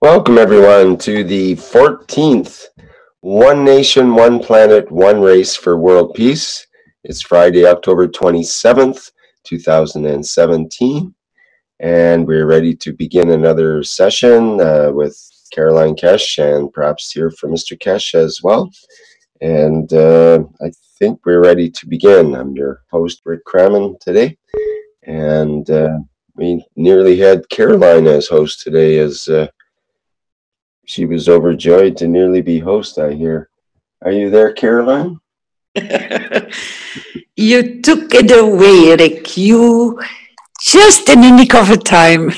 Welcome, everyone, to the 14th One Nation, One Planet, One Race for World Peace. It's Friday, October 27th, 2017, and we're ready to begin another session with Caroline Kesh and perhaps hear from Mr. Kesh as well. And I think we're ready to begin. I'm your host, Rick Crammon, today, and we nearly had Caroline as host today as she was overjoyed to nearly be host, I hear. Are you there, Caroline? You took it away, Rick. You just in the nick of a time.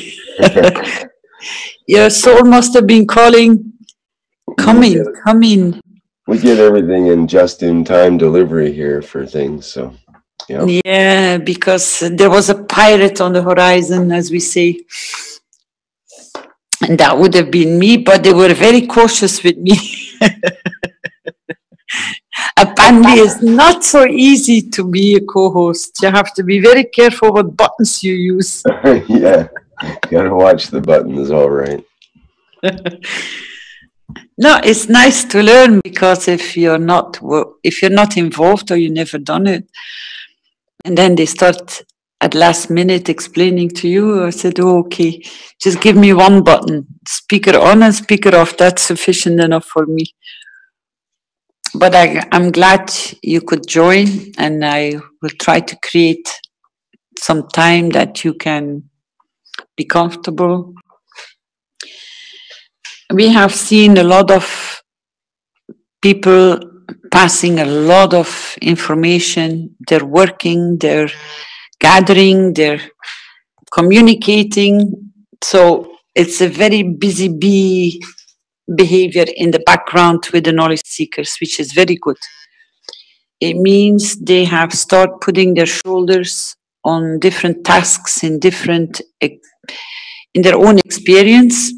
Your soul must have been calling, come in. We get everything in just-in-time delivery here for things, so yeah. Yeah, because there was a pirate on the horizon, as we say. And that would have been me, but they were very cautious with me. Apparently, it's not so easy to be a co-host. You have to be very careful what buttons you use. Yeah, gotta watch the buttons, all right. No, it's nice to learn, because if you're not involved or you never done it, and then they start at last minute explaining to you, I said, oh, okay, just give me one button, speaker on and speaker off. That's sufficient enough for me. But I'm glad you could join, and I will try to create some time that you can be comfortable. We have seen a lot of people passing a lot of information. They're working, they're gathering, they're communicating. So it's a very busy bee behavior in the background with the knowledge seekers, which is very good. It means they have started putting their shoulders on different tasks in their own experience.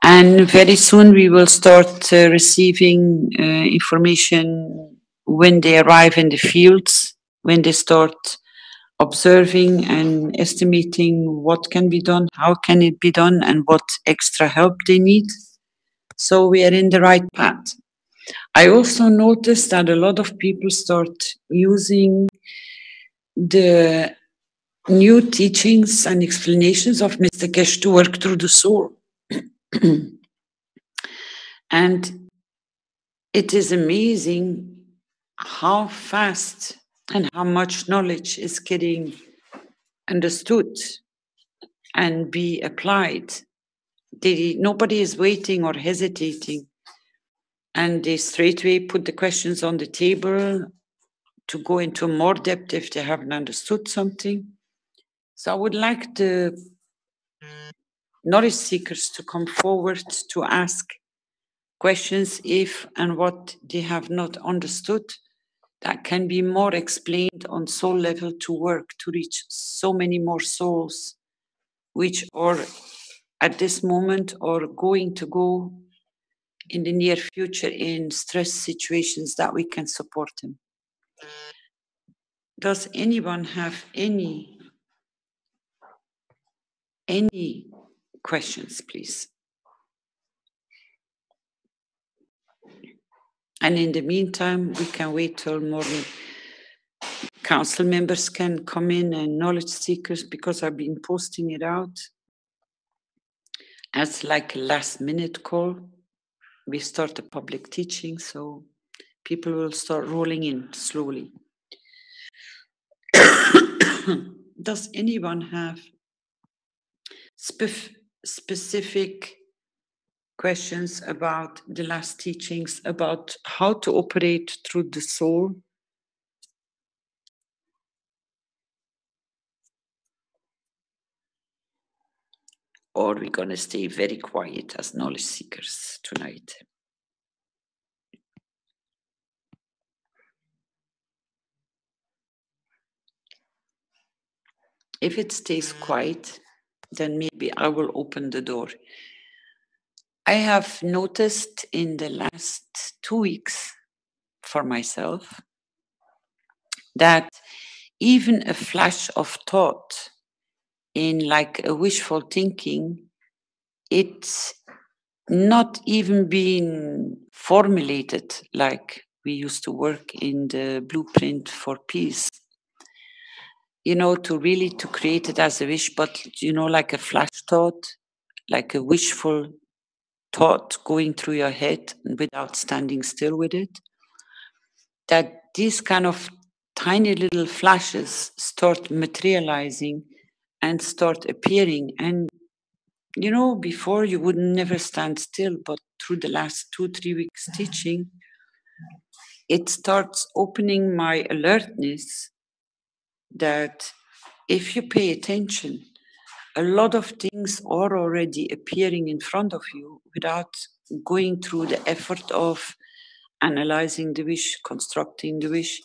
And very soon we will start receiving information when they arrive in the fields, when they start observing and estimating what can be done, how can it be done, and what extra help they need. So we are in the right path. I also noticed that a lot of people start using the new teachings and explanations of Mr. Kesh to work through the soul. And it is amazing how fast and how much knowledge is getting understood and be applied. Nobody is waiting or hesitating. And they straightway put the questions on the table to go into more depth if they haven't understood something. So I would like the knowledge seekers to come forward to ask questions if and what they have not understood that can be more explained on soul level to work to reach so many more souls which are at this moment or going to go in the near future in stress situations that we can support them. Does anyone have any questions, please? And in the meantime, we can wait till morning. Council members can come in and knowledge seekers, because I've been posting it out as like a last minute call. We start a public teaching, so people will start rolling in slowly. Does anyone have specific questions about the last teachings, about how to operate through the soul? Or we're going to stay very quiet as knowledge seekers tonight? If it stays quiet, then maybe I will open the door. I have noticed in the last 2 weeks for myself that even a flash of thought in like a wishful thinking it's not even being formulated like we used to work in the blueprint for peace, you know, to really to create it as a wish, but, you know, like a flash thought, like a wishful thought going through your head without standing still with it, that these kind of tiny little flashes start materializing and start appearing. And, you know, before you would never stand still, but through the last 2-3 weeks teaching, it starts opening my alertness that if you pay attention, a lot of things are already appearing in front of you without going through the effort of analyzing the wish, constructing the wish.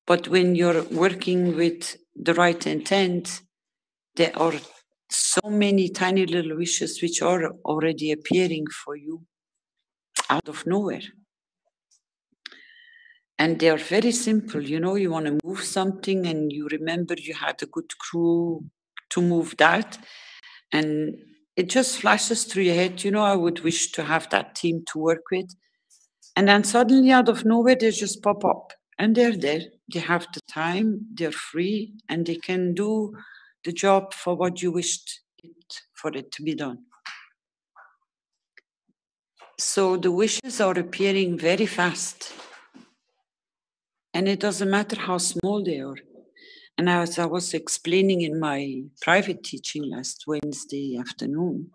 But when you're working with the right intent, there are so many tiny little wishes which are already appearing for you out of nowhere. And they are very simple. You know, you want to move something and you remember you had a good crew to move that. And it just flashes through your head, you know, I would wish to have that team to work with. And then suddenly out of nowhere, they just pop up and they're there. They have the time, they're free, and they can do the job for what you wished for it to be done. So the wishes are appearing very fast. And it doesn't matter how small they are. And as I was explaining in my private teaching last Wednesday afternoon,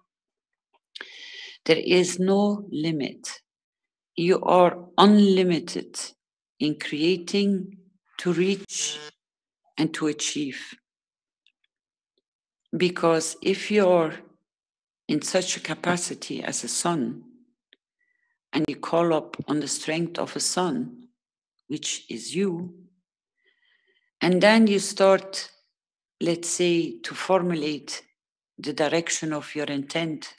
there is no limit. You are unlimited in creating, to reach, and to achieve. Because if you're in such a capacity as a sun, and you call up on the strength of a sun, which is you, and then you start, let's say, to formulate the direction of your intent,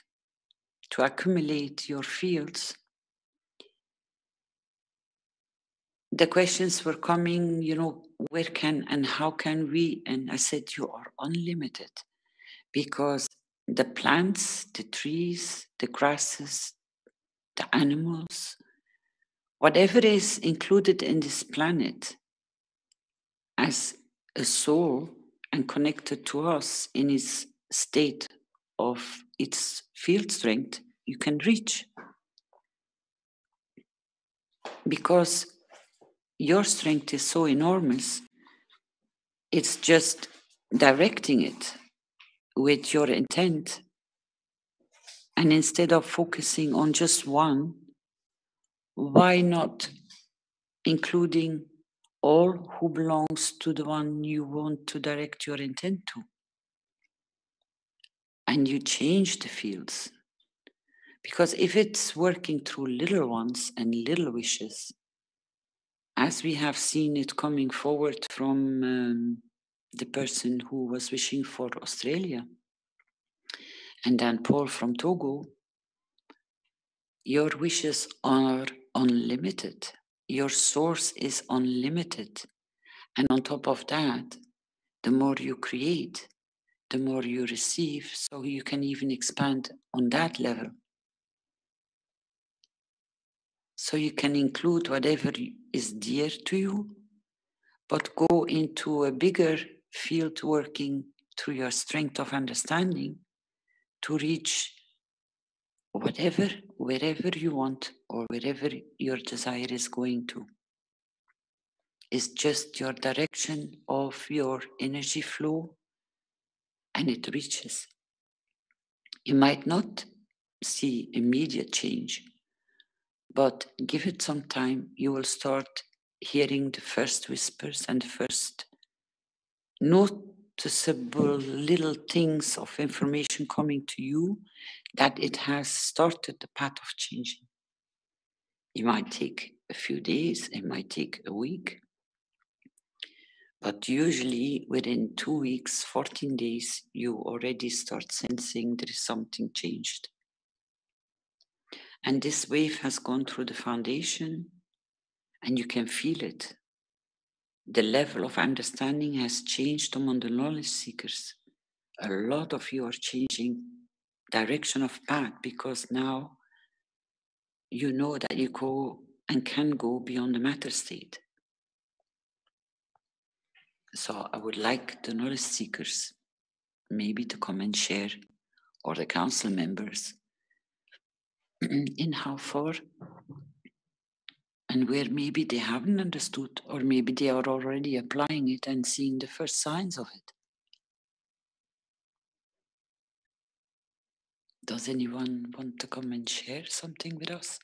to accumulate your fields, the questions were coming, you know, where can and how can we? And I said, you are unlimited, because the plants, the trees, the grasses, the animals, whatever is included in this planet as a soul and connected to us in its state of its field strength, you can reach. Because your strength is so enormous, it's just directing it with your intent. And instead of focusing on just one, why not including all who belongs to the one you want to direct your intent to? And you change the fields. Because if it's working through little ones and little wishes, as we have seen it coming forward from the person who was wishing for Australia, and then Paul from Togo, your wishes are unlimited. Your source is unlimited. And on top of that, the more you create, the more you receive, so you can even expand on that level. So you can include whatever is dear to you, but go into a bigger field working through your strength of understanding to reach whatever, wherever you want, or wherever your desire is going to. It's just your direction of your energy flow, and it reaches. You might not see immediate change, but give it some time, you will start hearing the first whispers and the first noticeable little things of information coming to you that it has started the path of changing. It might take a few days, it might take a week, but usually within 2 weeks, 14 days, you already start sensing there is something changed. And this wave has gone through the foundation, and you can feel it. The level of understanding has changed among the knowledge seekers. A lot of you are changing direction of path, because now you know that you go and can go beyond the matter state. So I would like the knowledge seekers maybe to come and share, or the council members, in how far and where maybe they haven't understood, or maybe they are already applying it and seeing the first signs of it. Does anyone want to come and share something with us?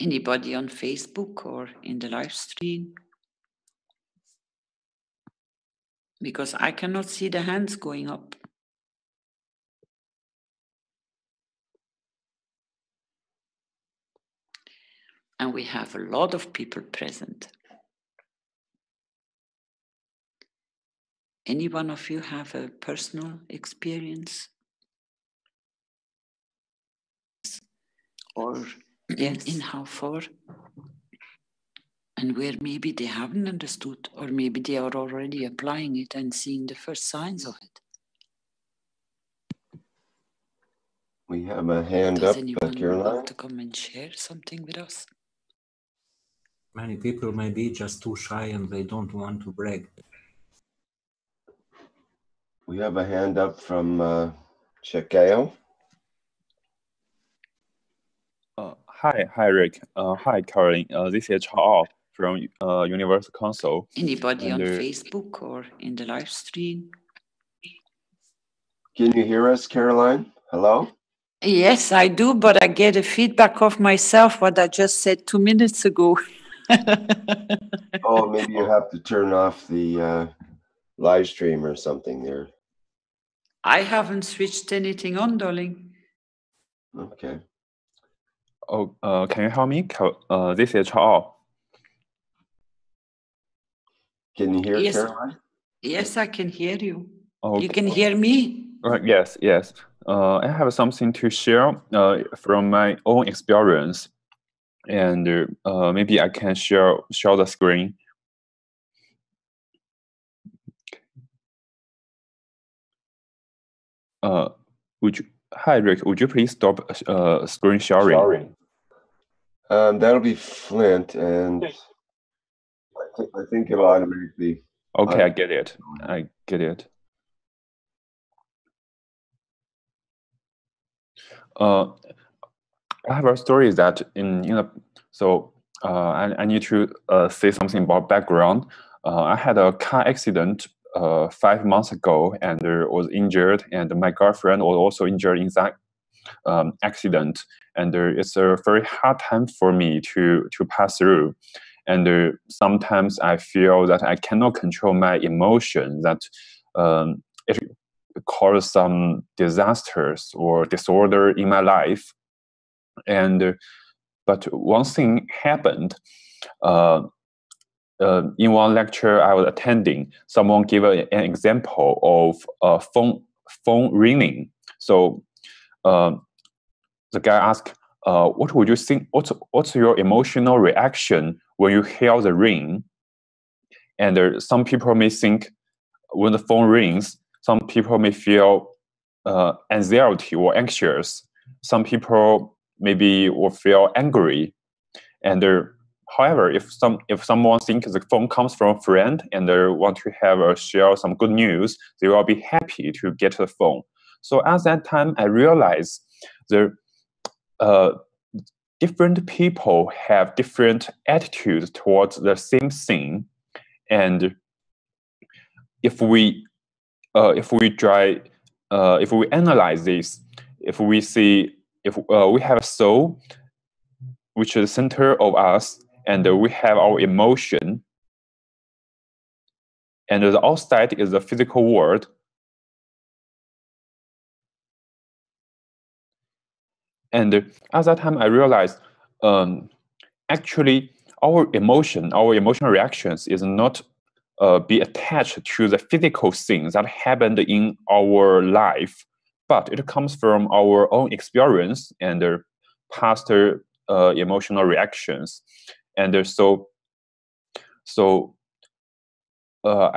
Anybody on Facebook or in the live stream? Because I cannot see the hands going up. And we have a lot of people present. Any one of you have a personal experience? Or yes, in how far? And where maybe they haven't understood, or maybe they are already applying it and seeing the first signs of it. We have a hand Does up, anyone Caroline. want to come and share something with us? Many people may be just too shy and they don't want to brag. We have a hand up from Chaoao. Hi, Rick. Hi, Caroline. This is Chaoao from Universal Council. Anybody on Facebook or in the live stream? Can you hear us, Caroline? Hello? Yes, I do, but I get a feedback of myself what I just said 2 minutes ago. Oh, maybe you have to turn off the live stream or something there. I haven't switched anything on, darling. Okay. Oh, can you help me? This is Chaoao. Can you hear Yes. Caroline? Yes, I can hear you. Okay. You can hear me? Yes. I have something to share from my own experience, and maybe I can share the screen. Hi, Rick. Would you please stop screen sharing? That'll be Flint, and I think it'll automatically. Okay, I get it. I have a story that I need to say something about background. I had a car accident 5 months ago and was injured, and my girlfriend was also injured in that accident. And it's a very hard time for me to pass through. And sometimes I feel that I cannot control my emotion, that it causes some disasters or disorder in my life. But one thing happened. In one lecture I was attending, someone gave an example of phone ringing. So the guy asked, "What would you think? What's your emotional reaction when you hear the ring?" And some people may think when the phone rings, some people may feel anxiety or anxious. Some people maybe will feel angry. And however, if someone thinks the phone comes from a friend and they want to share some good news, they will be happy to get the phone. So at that time, I realized different people have different attitudes towards the same thing, and if we analyze this, if we have a soul, which is the center of us, and we have our emotion, and the outside is the physical world. And at that time, I realized actually our emotional reactions is not be attached to the physical things that happened in our life, but it comes from our own experience and past emotional reactions. And I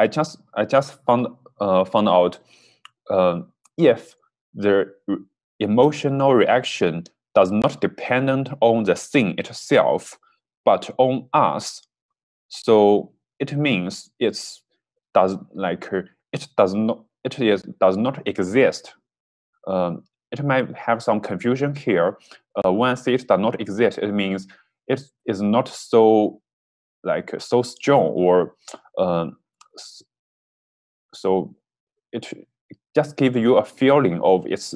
just found out if the emotional reaction does not depend on the thing itself, but on us, so it means it does not exist. It might have some confusion here. When I say it does not exist, it means it is not so strong, or so it just gives you a feeling of it's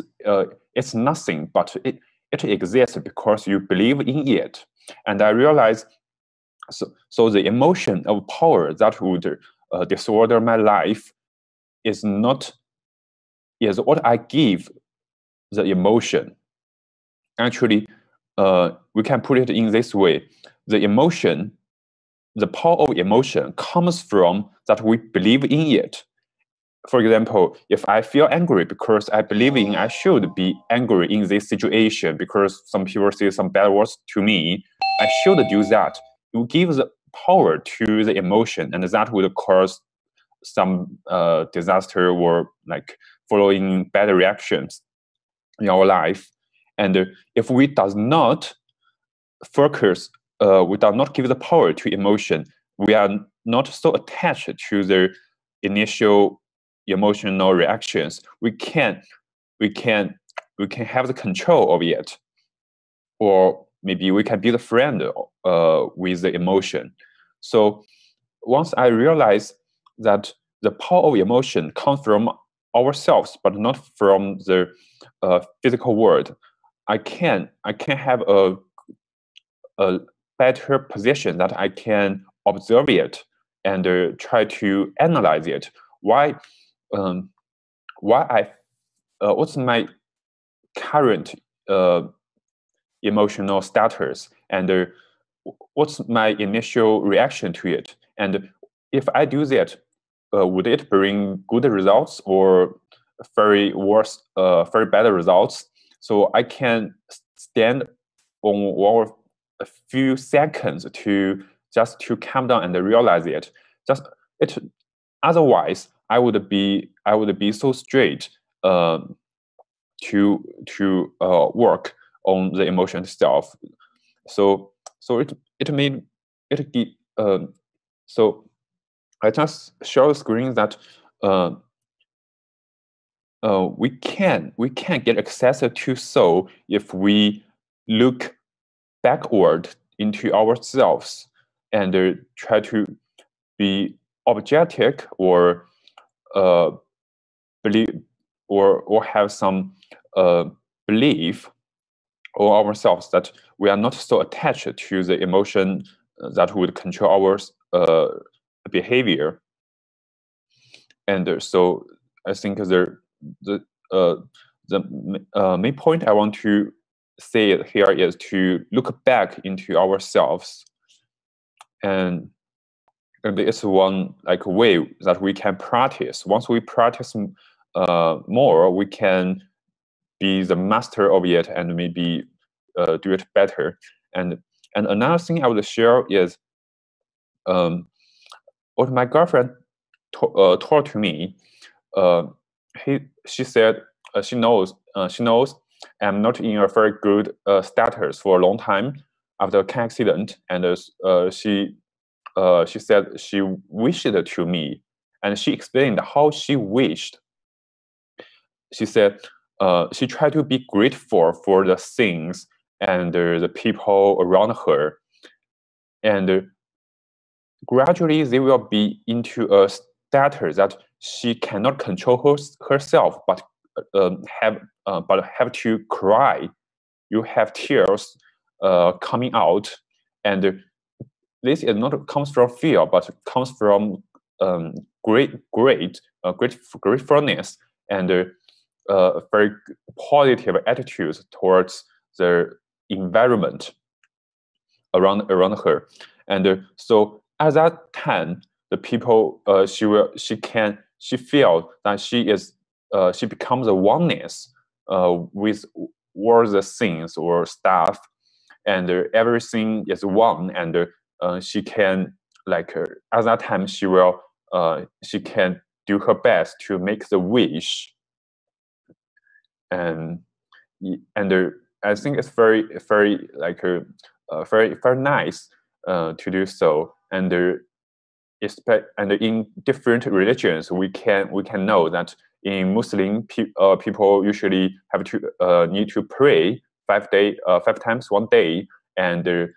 nothing, but it exists because you believe in it. And I realized, so the emotion of power that would disorder my life is what I give the emotion. Actually, we can put it in this way: the power of emotion comes from that we believe in it. For example, if I feel angry because I believe I should be angry in this situation because some people say some bad words to me, I should do that. You give the power to the emotion, and that would cause some disaster or following bad reactions in our life. And if we does not focus, we do not give the power to emotion, we are not so attached to the initial emotional reactions, we can have the control of it, or maybe we can be the friend with the emotion. So once I realize that the power of emotion comes from ourselves, but not from the physical world, I can have a better position that I can observe it and try to analyze it. What's my current emotional status, and what's my initial reaction to it? And if I do that, would it bring good results or very bad results? So I can stand on a few seconds to calm down and realize it. Otherwise, I would be so straight to work on the emotion itself. So it made it so I just show the screen that we can get access to soul if we look backward into ourselves and try to be objective or believe or have some belief on ourselves that we are not so attached to the emotion that would control our behavior. And so I think the main point I want to say here is to look back into ourselves, and it's one way that we can practice. Once we practice more, we can be the master of it and maybe do it better. And another thing I would share is what my girlfriend taught to me. She said she knows I'm not in a very good status for a long time after a car accident, and she said she wished it to me, and she explained how she wished. She said she tried to be grateful for the things and the people around her, and gradually they will be into a status that she cannot control herself, but have to cry. You have tears coming out, and this is not comes from fear, but comes from gratefulness and very positive attitudes towards the environment around her. And so at that time, the people she feel that she becomes a oneness with all the things or stuff, and everything is one, and she can, like, at that time she can do her best to make the wish, and I think it's very like very nice to do so, and in different religions we can know that in Muslim people usually have to need to pray 5 times one day, and to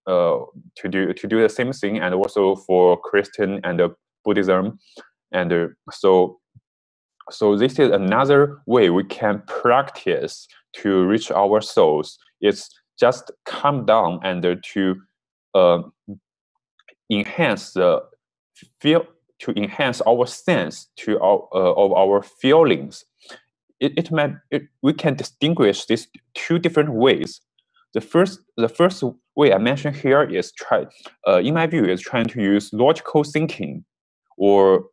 do the same thing, and also for Christian and Buddhism, and so this is another way we can practice to reach our souls. It's just calm down and to enhance our sense of our feelings. We can distinguish these two different ways. The first way I mentioned here is in my view, is trying to use logical thinking, or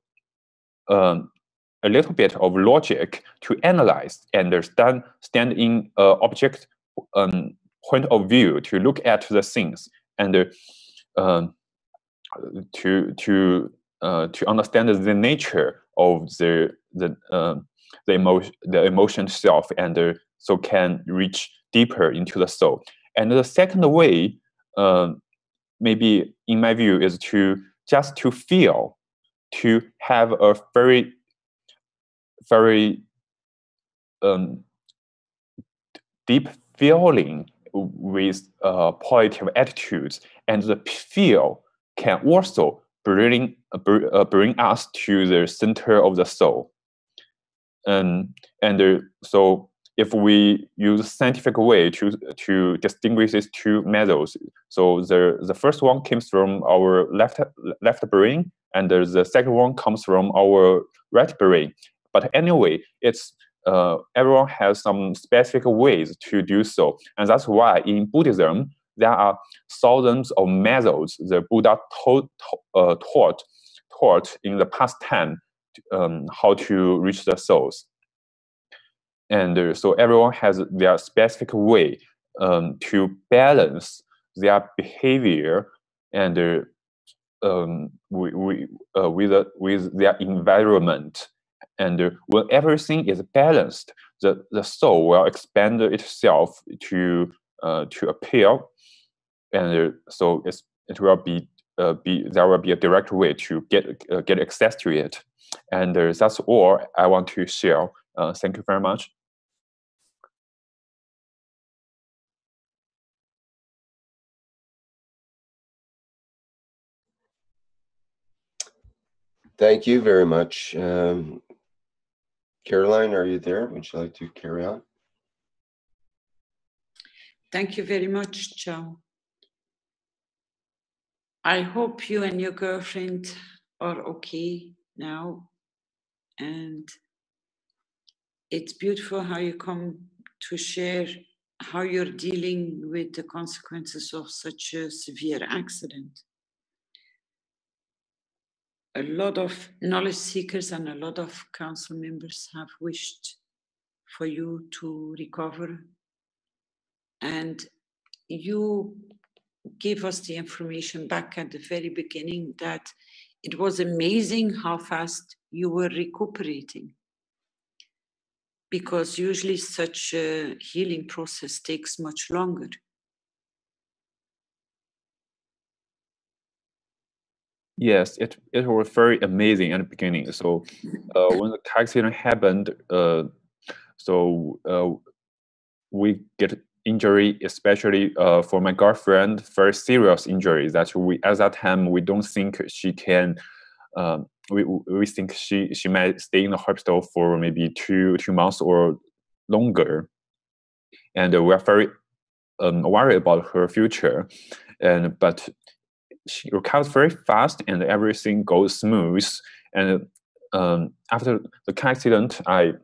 a little bit of logic to analyze and stand in object point of view to look at the things, and to understand the nature of the emotion self, and so can reach deeper into the soul. And the second way, maybe in my view, is to feel, to have a very deep feeling with positive attitudes, and the feel can also bring us to the center of the soul. So if we use scientific way to distinguish these two methods, so the first one comes from our left brain, and the second one comes from our right brain. But anyway, it's everyone has some specific ways to do so, and that's why in Buddhism there are thousands of methods the Buddha taught in the past time how to reach the souls. And so everyone has their specific way to balance their behavior and with their environment. And when everything is balanced, the soul will expand itself to appear, and so it will be there will be a direct way to get access to it. And that's all I want to share. Thank you very much. Thank you very much. Caroline, are you there? Would you like to carry on? Thank you very much, Chao. I hope you and your girlfriend are okay now. And it's beautiful how you come to share how you're dealing with the consequences of such a severe accident. A lot of knowledge seekers and a lot of council members have wished for you to recover. And you gave us the information back at the very beginning that it was amazing how fast you were recuperating, because usually such a healing process takes much longer. Yes, it was very amazing at the beginning. So when the car accident happened, we get injury, especially for my girlfriend, very serious injury that at that time we don't think she can. We think she might stay in the hospital for maybe two months or longer, and we are very worried about her future. But she recovers very fast, and everything goes smooth. And after the car accident, I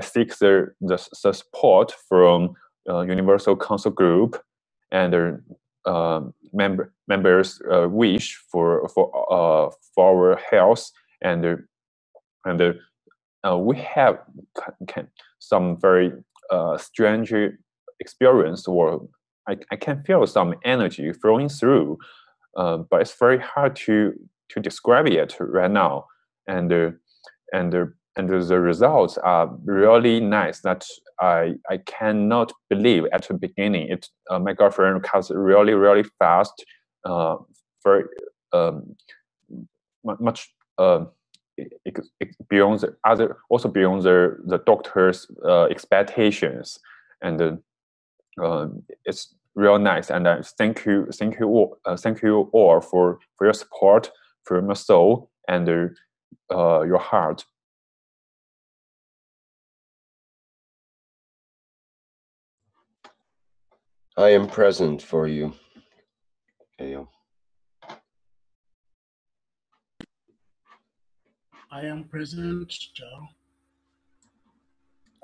seek the support from Universal Council Group, and members' wish for our health, and we have some very strange experience, or I can feel some energy flowing through, but it's very hard to describe it right now, and the results are really nice that I cannot believe at the beginning. My girlfriend comes really fast, very much beyond the doctor's expectations, and it's real nice. And thank you all for your support, for your soul and your heart. I am present for you, Chaoao. I am present, Chaoao.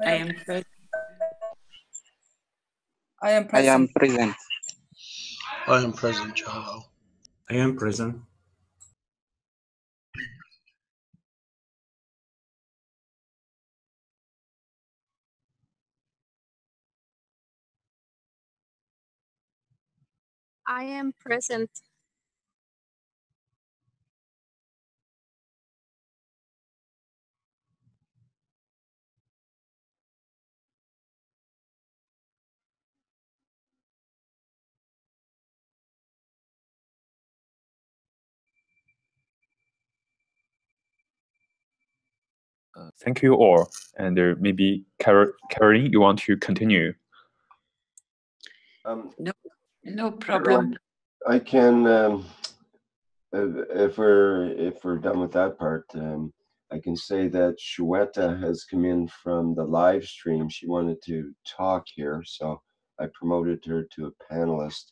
I am present. I am present. I am present. I am present, Chaoao. I am present. I am present. Thank you all, and maybe Caroline, you want to continue? No problem. I can, if we're done with that part, I can say that Shweta has come in from the live stream. She wanted to talk here, so I promoted her to a panelist.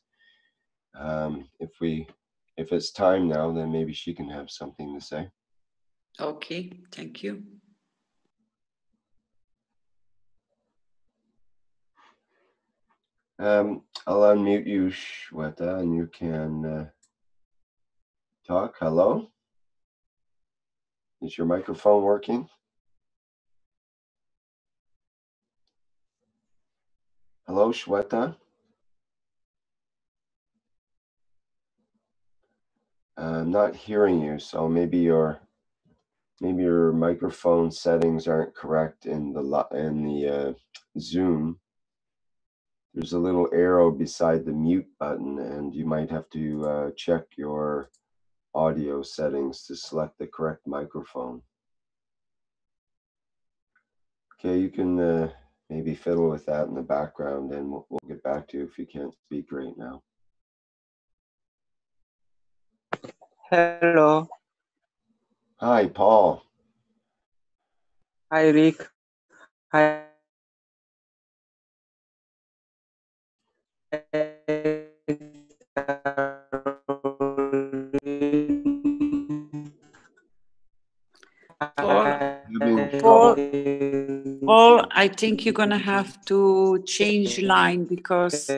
If it's time now, then maybe she can have something to say. Okay, thank you. I'll unmute you, Shweta, and you can talk. Hello? Is your microphone working? Hello, Shweta? I'm not hearing you, so maybe your microphone settings aren't correct in the Zoom. There's a little arrow beside the mute button, and you might have to check your audio settings to select the correct microphone. Okay, you can maybe fiddle with that in the background, and we'll get back to you if you can't speak right now. Hello. Hi, Paul. Hi, Rick. Hi. Paul, I think you're gonna have to change line because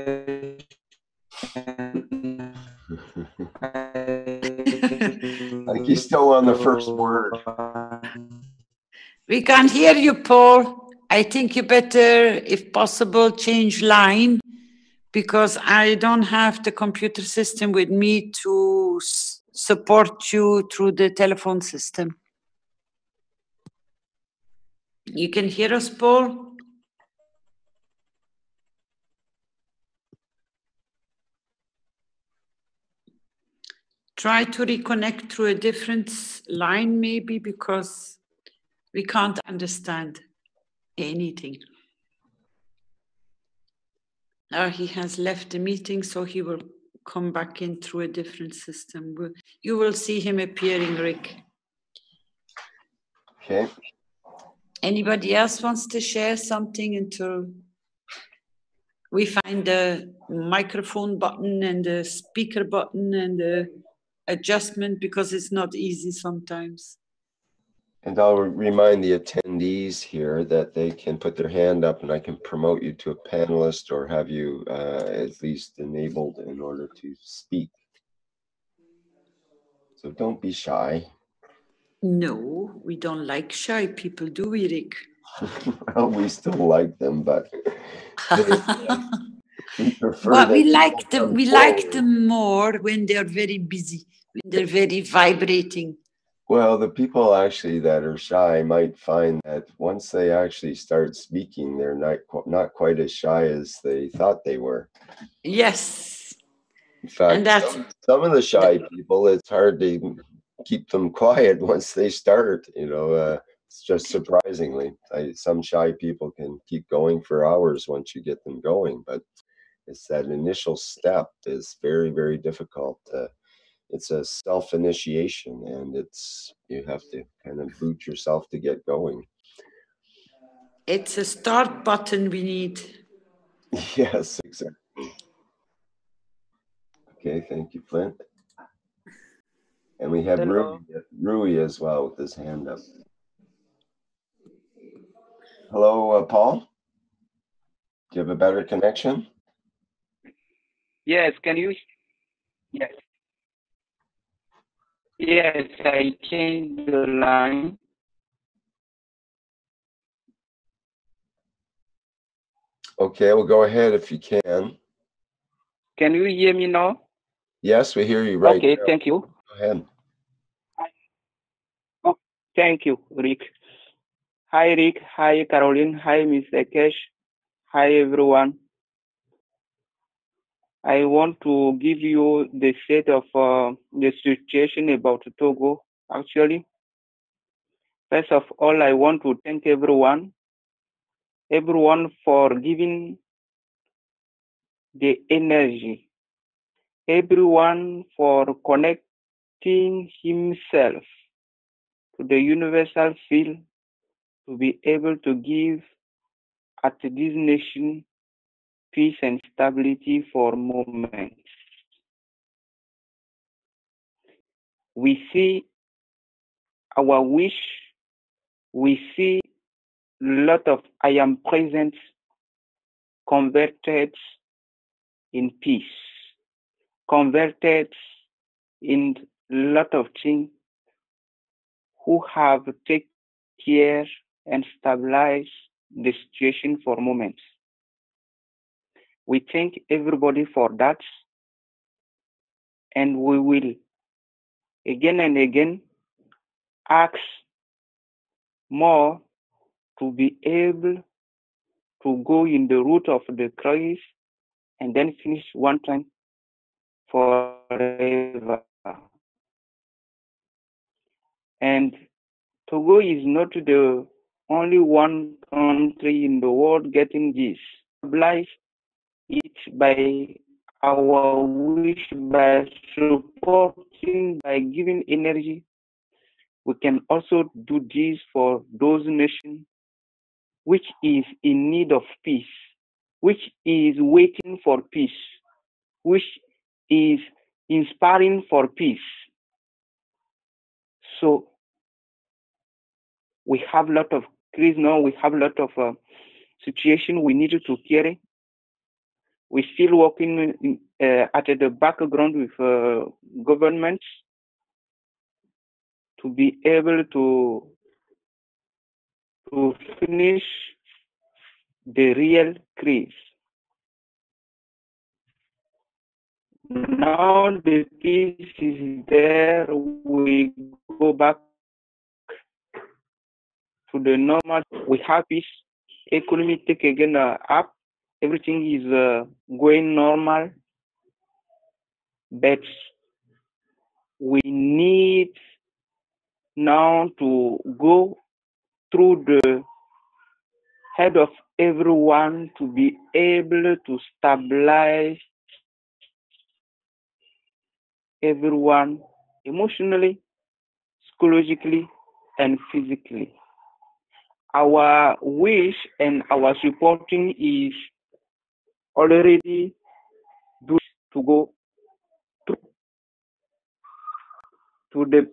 like he's still on the first word. we can't hear you, Paul. I think you better, if possible, change line because I don't have the computer system with me to support you through the telephone system. You can hear us, Paul? Try to reconnect through a different line maybe because we can't understand anything. Now he has left the meeting, so he will come back in through a different system. You will see him appearing, Rick. Okay. Anybody else wants to share something until we find the microphone button and the speaker button and the adjustment, because it's not easy sometimes. And I'll remind the attendees attendees here that they can put their hand up and I can promote you to a panelist or have you at least enabled in order to speak. So don't be shy. No, we don't like shy people, do we, Rick? Well, we still like them, but we prefer But we that like people them. come We like forward. them more when they're very busy, when they're very vibrating. Well, the people actually that are shy might find that once they actually start speaking, they're not quite as shy as they thought they were. Yes. In fact, And that's some of the shy people, it's hard to keep them quiet once they start, you know, it's just surprisingly. Some shy people can keep going for hours once you get them going, but it's that initial step is very, very difficult. It's a self-initiation, and you have to kind of boot yourself to get going. it's a start button we need. Yes, exactly. Okay, thank you, Flint. And we have Rui as well with his hand up. Hello, Paul. Do you have a better connection? Yes, can you? Yes. Yes, I changed the line. Okay, well, go ahead if you can. Can you hear me now? Yes, we hear you right Okay, now. thank you. Go ahead. Oh, thank you, Rick. Hi, Rick. Hi, Caroline. Hi, Ms. Akesh. Hi, everyone. I want to give you the state of the situation about Togo, actually. First of all, I want to thank everyone for giving the energy, everyone for connecting himself to the universal field to be able to give at this nation peace and stability for moments. We see our wish, we see a lot of I am present converted in peace, converted in a lot of things who have taken care and stabilized the situation for moments. We thank everybody for that, and we will again and again ask more to be able to go in the route of the crisis and then finish one time forever. And Togo is not the only one country in the world getting this. Stabilize it by our wish, by supporting, by giving energy. We can also do this for those nations which is in need of peace, which is waiting for peace, which is inspiring for peace. So we have a lot of crisis now, we have a lot of situation we need to carry. We're still working at the background with governments to be able to finish the real crisis. Now the peace is there, we go back to the normal. We have peace, economy take again up, everything is going normal, but we need now to go through the head of everyone to be able to stabilize everyone emotionally, psychologically, and physically. Our wish and our supporting is already due to go to the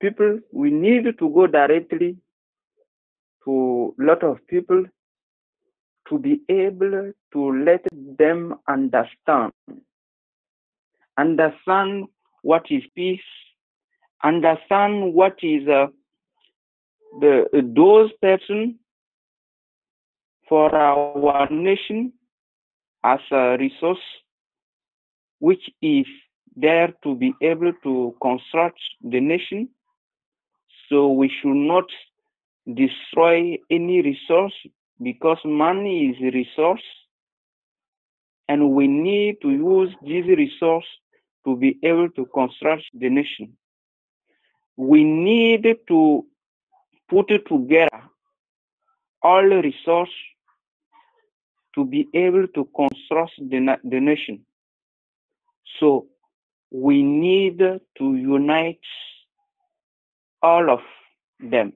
people. We need to go directly to a lot of people to be able to let them understand what is peace, understand what is those person for our nation as a resource which is there to be able to construct the nation. So we should not destroy any resource because money is a resource, and we need to use this resource to be able to construct the nation. We need to put together all resource to be able to construct the nation. So we need to unite all of them.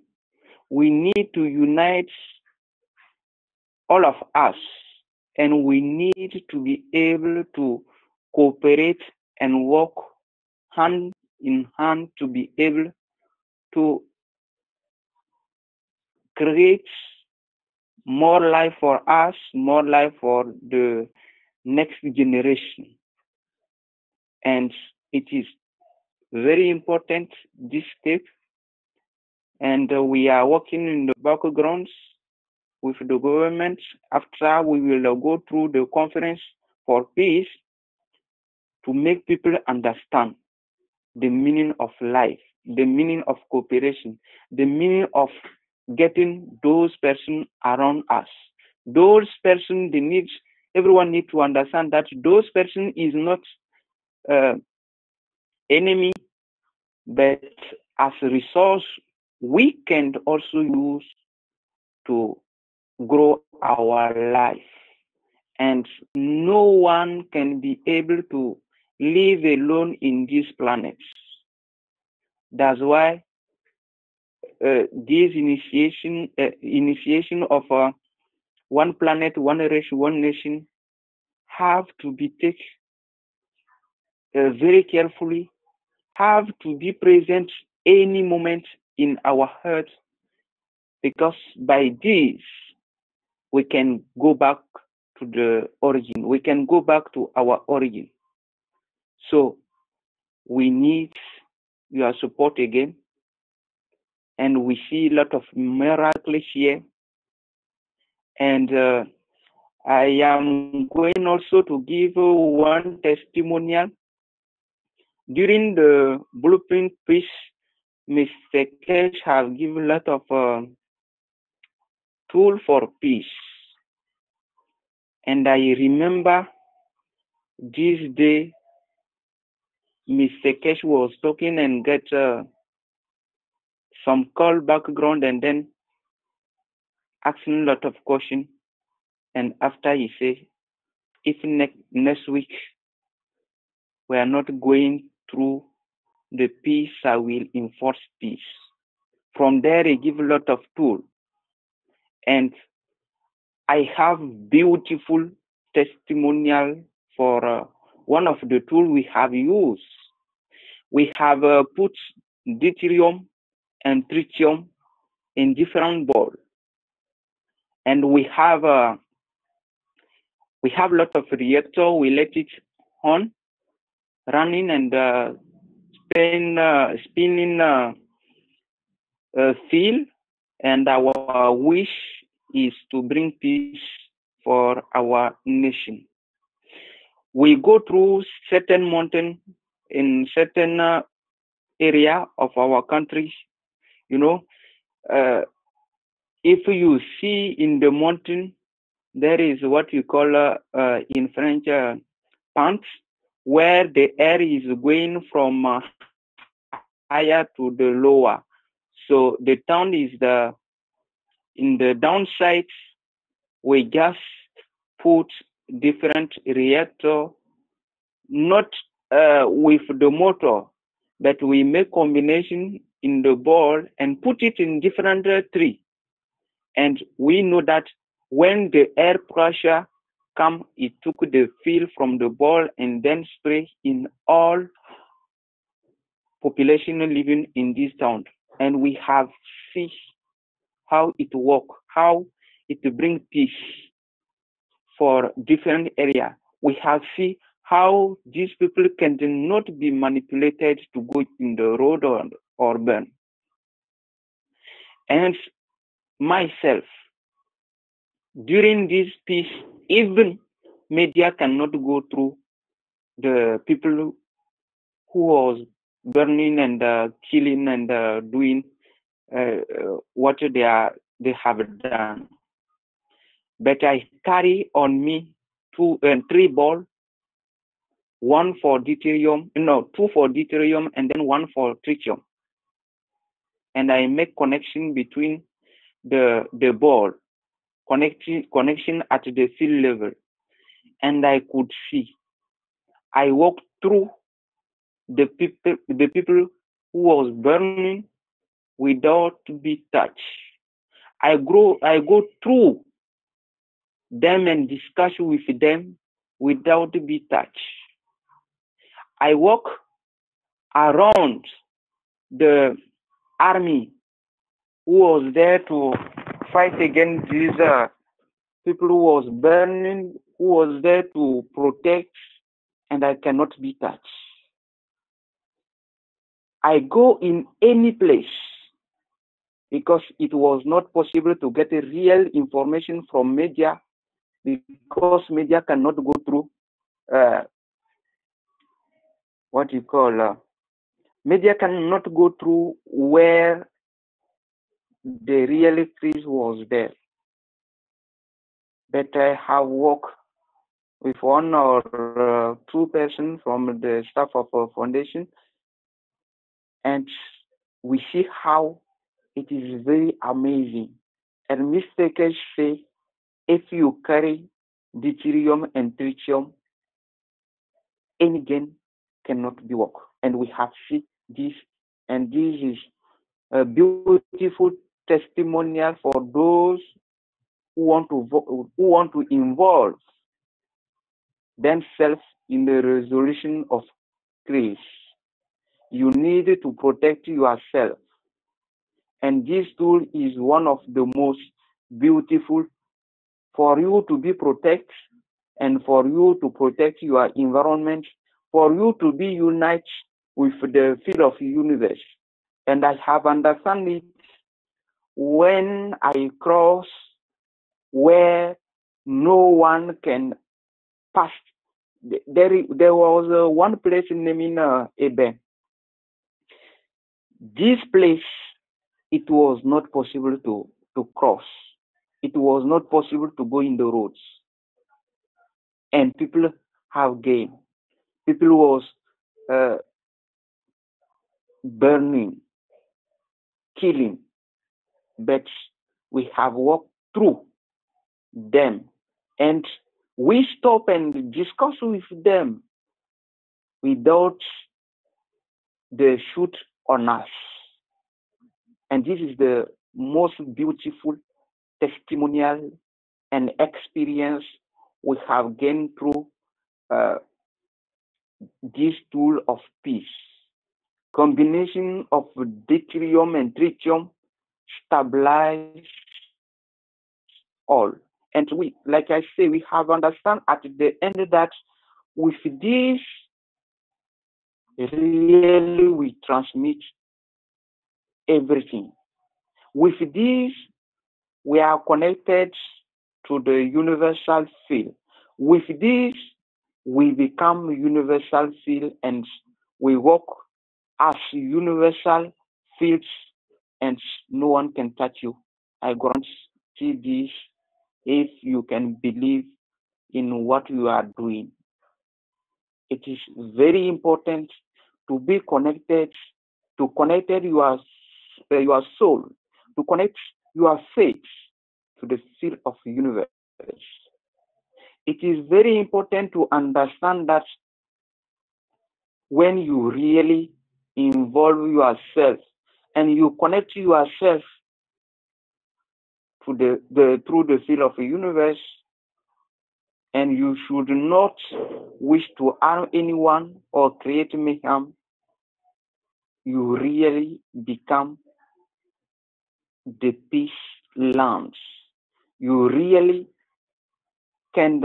We need to unite all of us, and we need to be able to cooperate and work hand in hand to be able to create more life for us, more life for the next generation. And it is very important, this step. And we are working in the backgrounds with the government. After, we will go through the conference for peace to make people understand the meaning of life, the meaning of cooperation, the meaning of getting those persons around us. Those persons, everyone needs to understand that those persons is not enemy, but as a resource we can also use to grow our life. And no one can be able to live alone in this planet. That's why this initiation of one planet, one race, one nation have to be taken very carefully, have to be present any moment in our heart, because by this we can go back to the origin. We can go back to our origin. So we need your support again. And we see a lot of miracles here. And I am going also to give one testimonial. During the Blueprint Peace, Mr. Kesh have given a lot of tool for peace. And I remember this day, Mr. Kesh was talking and get some call background and then asking a lot of questions. And after he said, if next week we are not going through the peace, I will enforce peace. From there, he give a lot of tools. And I have beautiful testimonial for one of the tools we have used. We have put deterium and tritium in different balls. And we have a lot of reactor. We let it on, running and spinning field. And our wish is to bring peace for our nation. We go through certain mountain in certain area of our country. You know, if you see in the mountain, there is what you call in French pants, where the air is going from higher to the lower. So the town is in the downside. We just put different reactor, not with the motor, but we make combination in the ball and put it in different tree. And we know that when the air pressure come, it took the field from the ball and then spray in all population living in this town. And we have seen how it works, how it brings peace for different areas. We have seen how these people cannot be manipulated to go in the road or burn. And myself, during this peace, even media cannot go through the people who was burning and killing and doing what they have done. But I carry on me three balls, two for deuterium and then one for tritium. And I make connection between the ball, connection at the field level. And I could see. I walked through the people who was burning without be touched. I go through them and discuss with them without be touched. I walk around the army who was there to fight against these people who was burning, who was there to protect, and I cannot be touched. I go in any place because it was not possible to get a real information from media, because media cannot go through media cannot go through where the real crise was there. But I have worked with one or two persons from the staff of our foundation, and we see how it is very amazing. And mistakers say, if you carry deuterium and tritium, any gain cannot be worked. And we have seen this, and this is a beautiful testimonial for those who want to involve themselves in the resolution of crisis. You need to protect yourself, and this tool is one of the most beautiful for you to be protected and for you to protect your environment, for you to be united with the field of the universe. And I have understood it when I cross where no one can pass. There was one place named Eben. This place, it was not possible to cross. It was not possible to go in the roads. And people have gained. People was burning, killing. But we have walked through them. And we stop and discuss with them without the shoot on us. And this is the most beautiful testimonial and experience we have gained through this tool of peace. Combination of deuterium and tritium stabilize all. And we, like I say, we have understand at the end that with this, really we transmit everything. With this, we are connected to the universal field. With this, we become universal field and we work as universal fields and no one can touch you. I guarantee this if you can believe in what you are doing. It is very important to be connected, to connect your soul, to connect your faith to the field of the universe. It is very important to understand that when you really involve yourself and you connect yourself to through the field of the universe, and you should not wish to harm anyone or create mayhem, you really become the peace lamps, you really can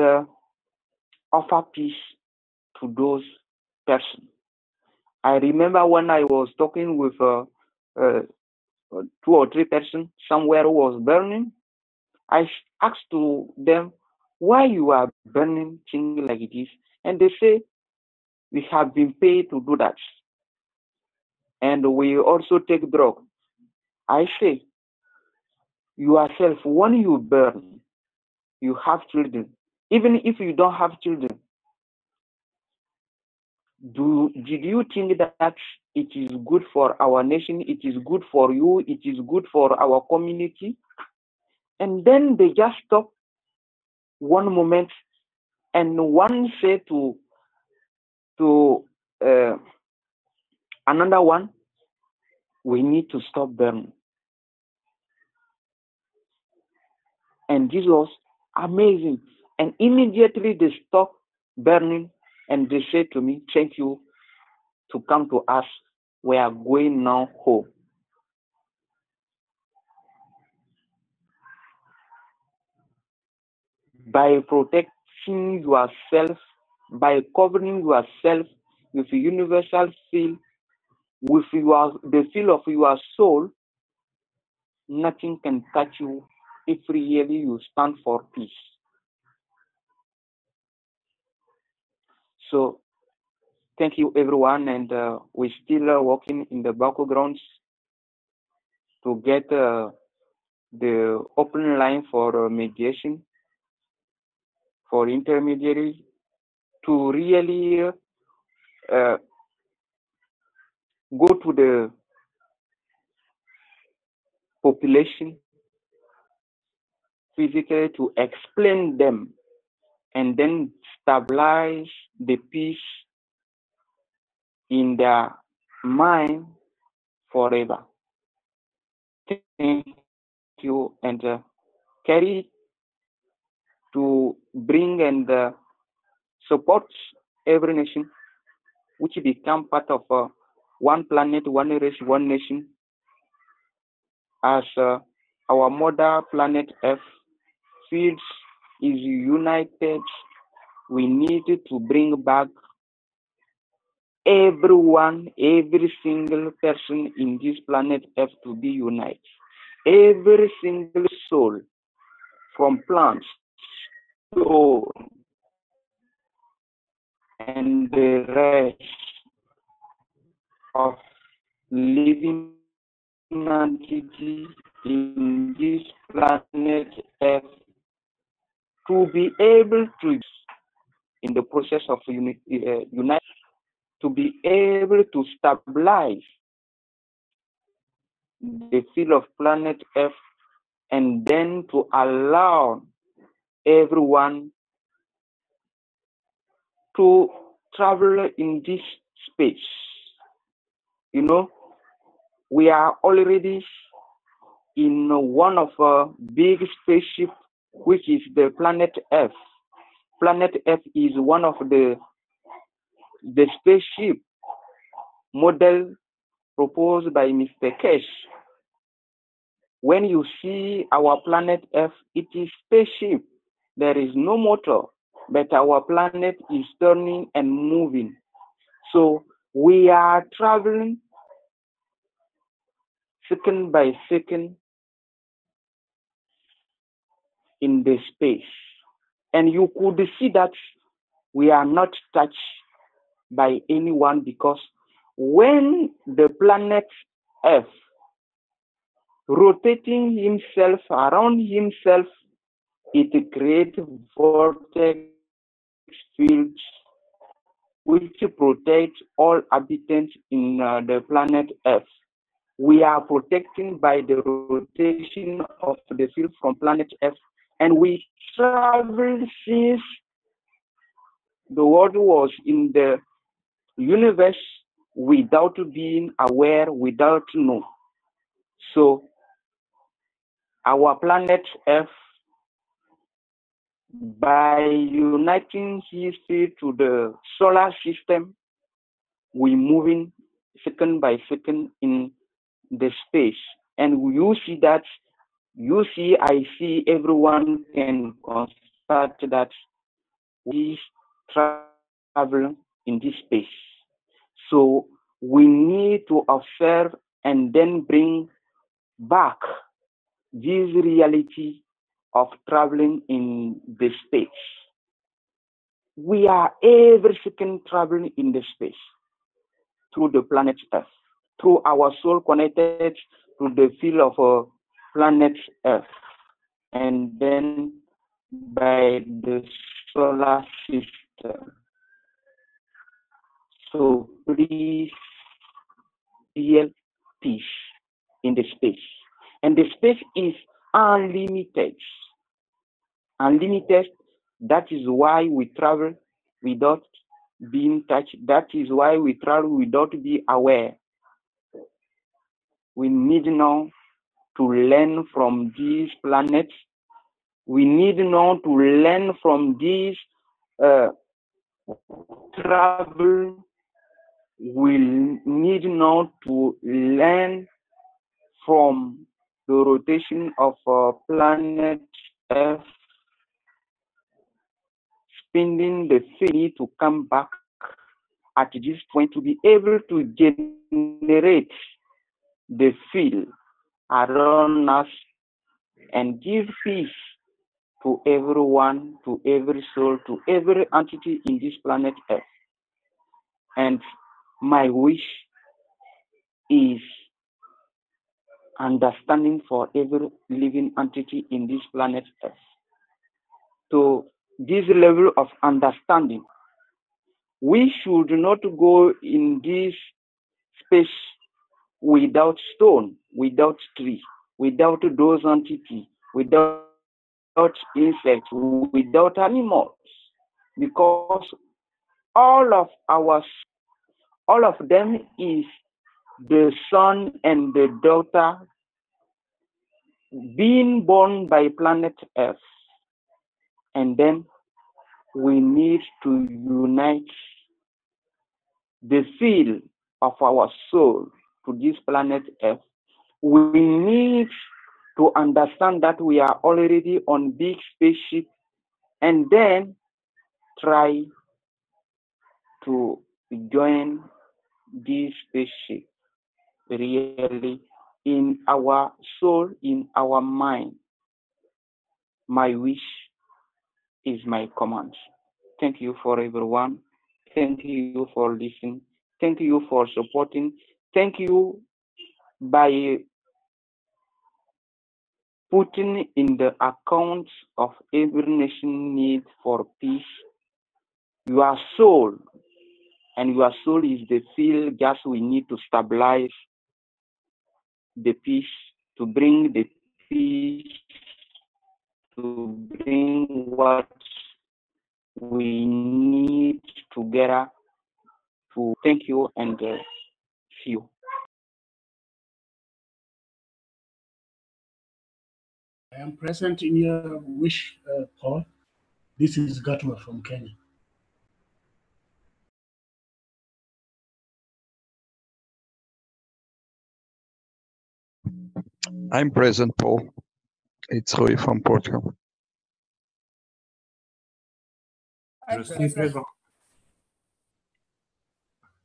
offer peace to those persons. I remember when I was talking with 2 or 3 persons somewhere who was burning, I asked to them why you are burning things like this, and they say we have been paid to do that, and we also take drugs. I say yourself, when you burn, you have children. Even if you don't have children, did you think that it is good for our nation, it is good for you, it is good for our community? And then they just stop one moment, and one say to another one, we need to stop burning. And this was amazing. And immediately they stopped burning, and they said to me, thank you to come to us. We are going now home. By protecting yourself, by covering yourself with a universal seal, with the seal of your soul, nothing can touch you if really you stand for peace. So thank you, everyone, and we're still working in the backgrounds to get the open line for mediation, for intermediaries, to really go to the population physically to explain them and then stabilize the peace in their mind forever. Thank you, and carry to bring and support every nation which become part of one planet, one race, one nation, as our mother planet Earth feels is united. We need to bring back everyone, every single person in this planet Earth to be united. Every single soul, from plants to and the rest of living entity in this planet Earth to be able to, in the process of unite, to be able to stabilize the field of planet Earth, and then to allow everyone to travel in this space. You know, we are already in one of a big spaceship, which is the planet Earth. Planet Earth is one of the spaceship model proposed by Mr. Kesh. When you see our planet Earth, it is spaceship. There is no motor, but our planet is turning and moving. So we are traveling second by second in the space. And you could see that we are not touched by anyone, because when the planet Earth rotating himself around himself, it creates vortex fields which protect all inhabitants in the planet Earth. We are protected by the rotation of the field from planet Earth, and we travel since the world was in the universe without being aware, without know. So our planet Earth, by uniting history to the solar system, we moving second by second in the space. And you see that You see, I see everyone can constate that we travel in this space. So we need to observe and then bring back this reality of traveling in the space. We are every second traveling in the space through the planet Earth, through our soul connected to the field of planet Earth, and then by the solar system. So please, real peace in the space. And the space is unlimited. Unlimited, that is why we travel without being touched. That is why we travel without being aware. We need now to learn from these planets. We need now to learn from these travel. We need now to learn from the rotation of planet Earth, spending the need to come back at this point to be able to generate the field around us and give peace to everyone, to every soul, to every entity in this planet Earth. And my wish is understanding for every living entity in this planet Earth. To this level of understanding, we should not go in this space without stone, without tree, without those entities, without insects, without animals, because all of them is the son and the daughter being born by planet Earth. And then we need to unite the field of our soul to this planet Earth. We need to understand that we are already on big spaceship and then try to join this spaceship really in our soul, in our mind. My wish is my command. Thank you for everyone. Thank you for listening. Thank you for supporting. Thank you by putting in the accounts of every nation need for peace your soul, and your soul is the field gas we need to stabilize the peace, to bring the peace, to bring what we need together. To thank you and see you. I am present in your wish call. This is Gatwa from Kenya. I'm present, Paul. It's Rui from Portugal. Je suis présent.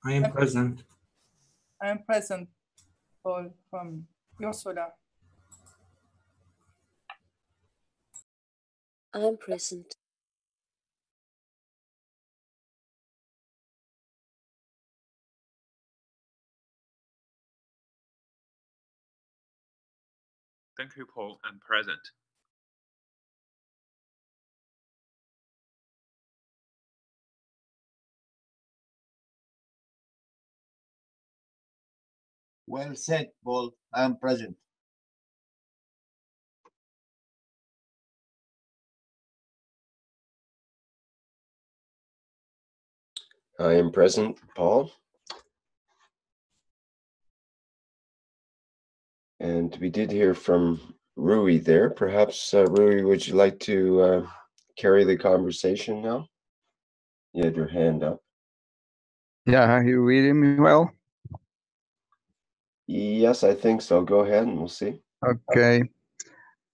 I am present. I am present, Paul from Ursula. I am present. Thank you, Paul. I'm present. Well said, Paul. I am present. I am present, Paul. And we did hear from Rui there. Perhaps, Rui, would you like to carry the conversation now? You had your hand up. Yeah, are you reading me well? Yes, I think so. Go ahead and we'll see. Okay.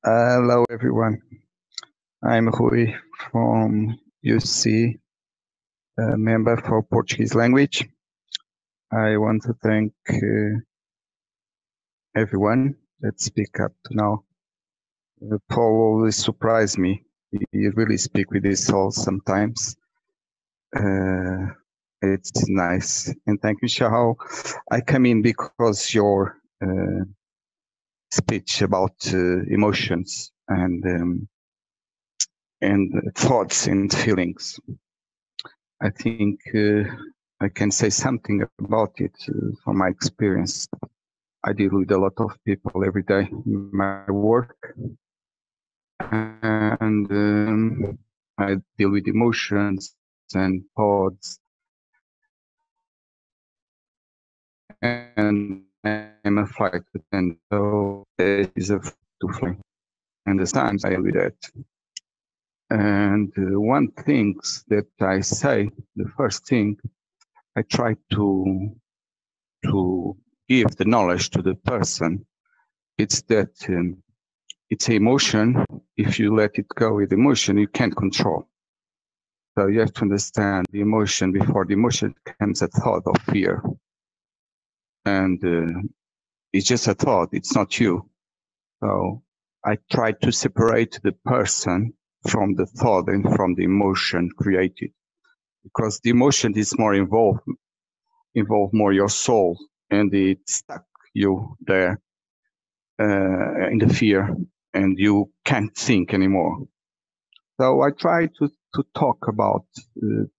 Hello, everyone. I'm Rui from UC, a member for Portuguese language. I want to thank everyone that speak up now. Paul always surprised me. He really speak with his soul sometimes. It's nice. And thank you, Chaoao. I come in because your speech about emotions and thoughts and feelings. I think I can say something about it from my experience. I deal with a lot of people every day in my work, and I deal with emotions and thoughts, and I'm a flight attendant, so there is a to fly, and the times I deal with that. And one thing that I say, the first thing, I try to give the knowledge to the person. It's that it's emotion. If you let it go with emotion, you can't control. So you have to understand the emotion. Before the emotion comes a thought of fear. And it's just a thought, it's not you. So I try to separate the person from the thought and from the emotion created. Because the emotion is more involve more your soul, and it stuck you there in the fear, and you can't think anymore. So I try to talk about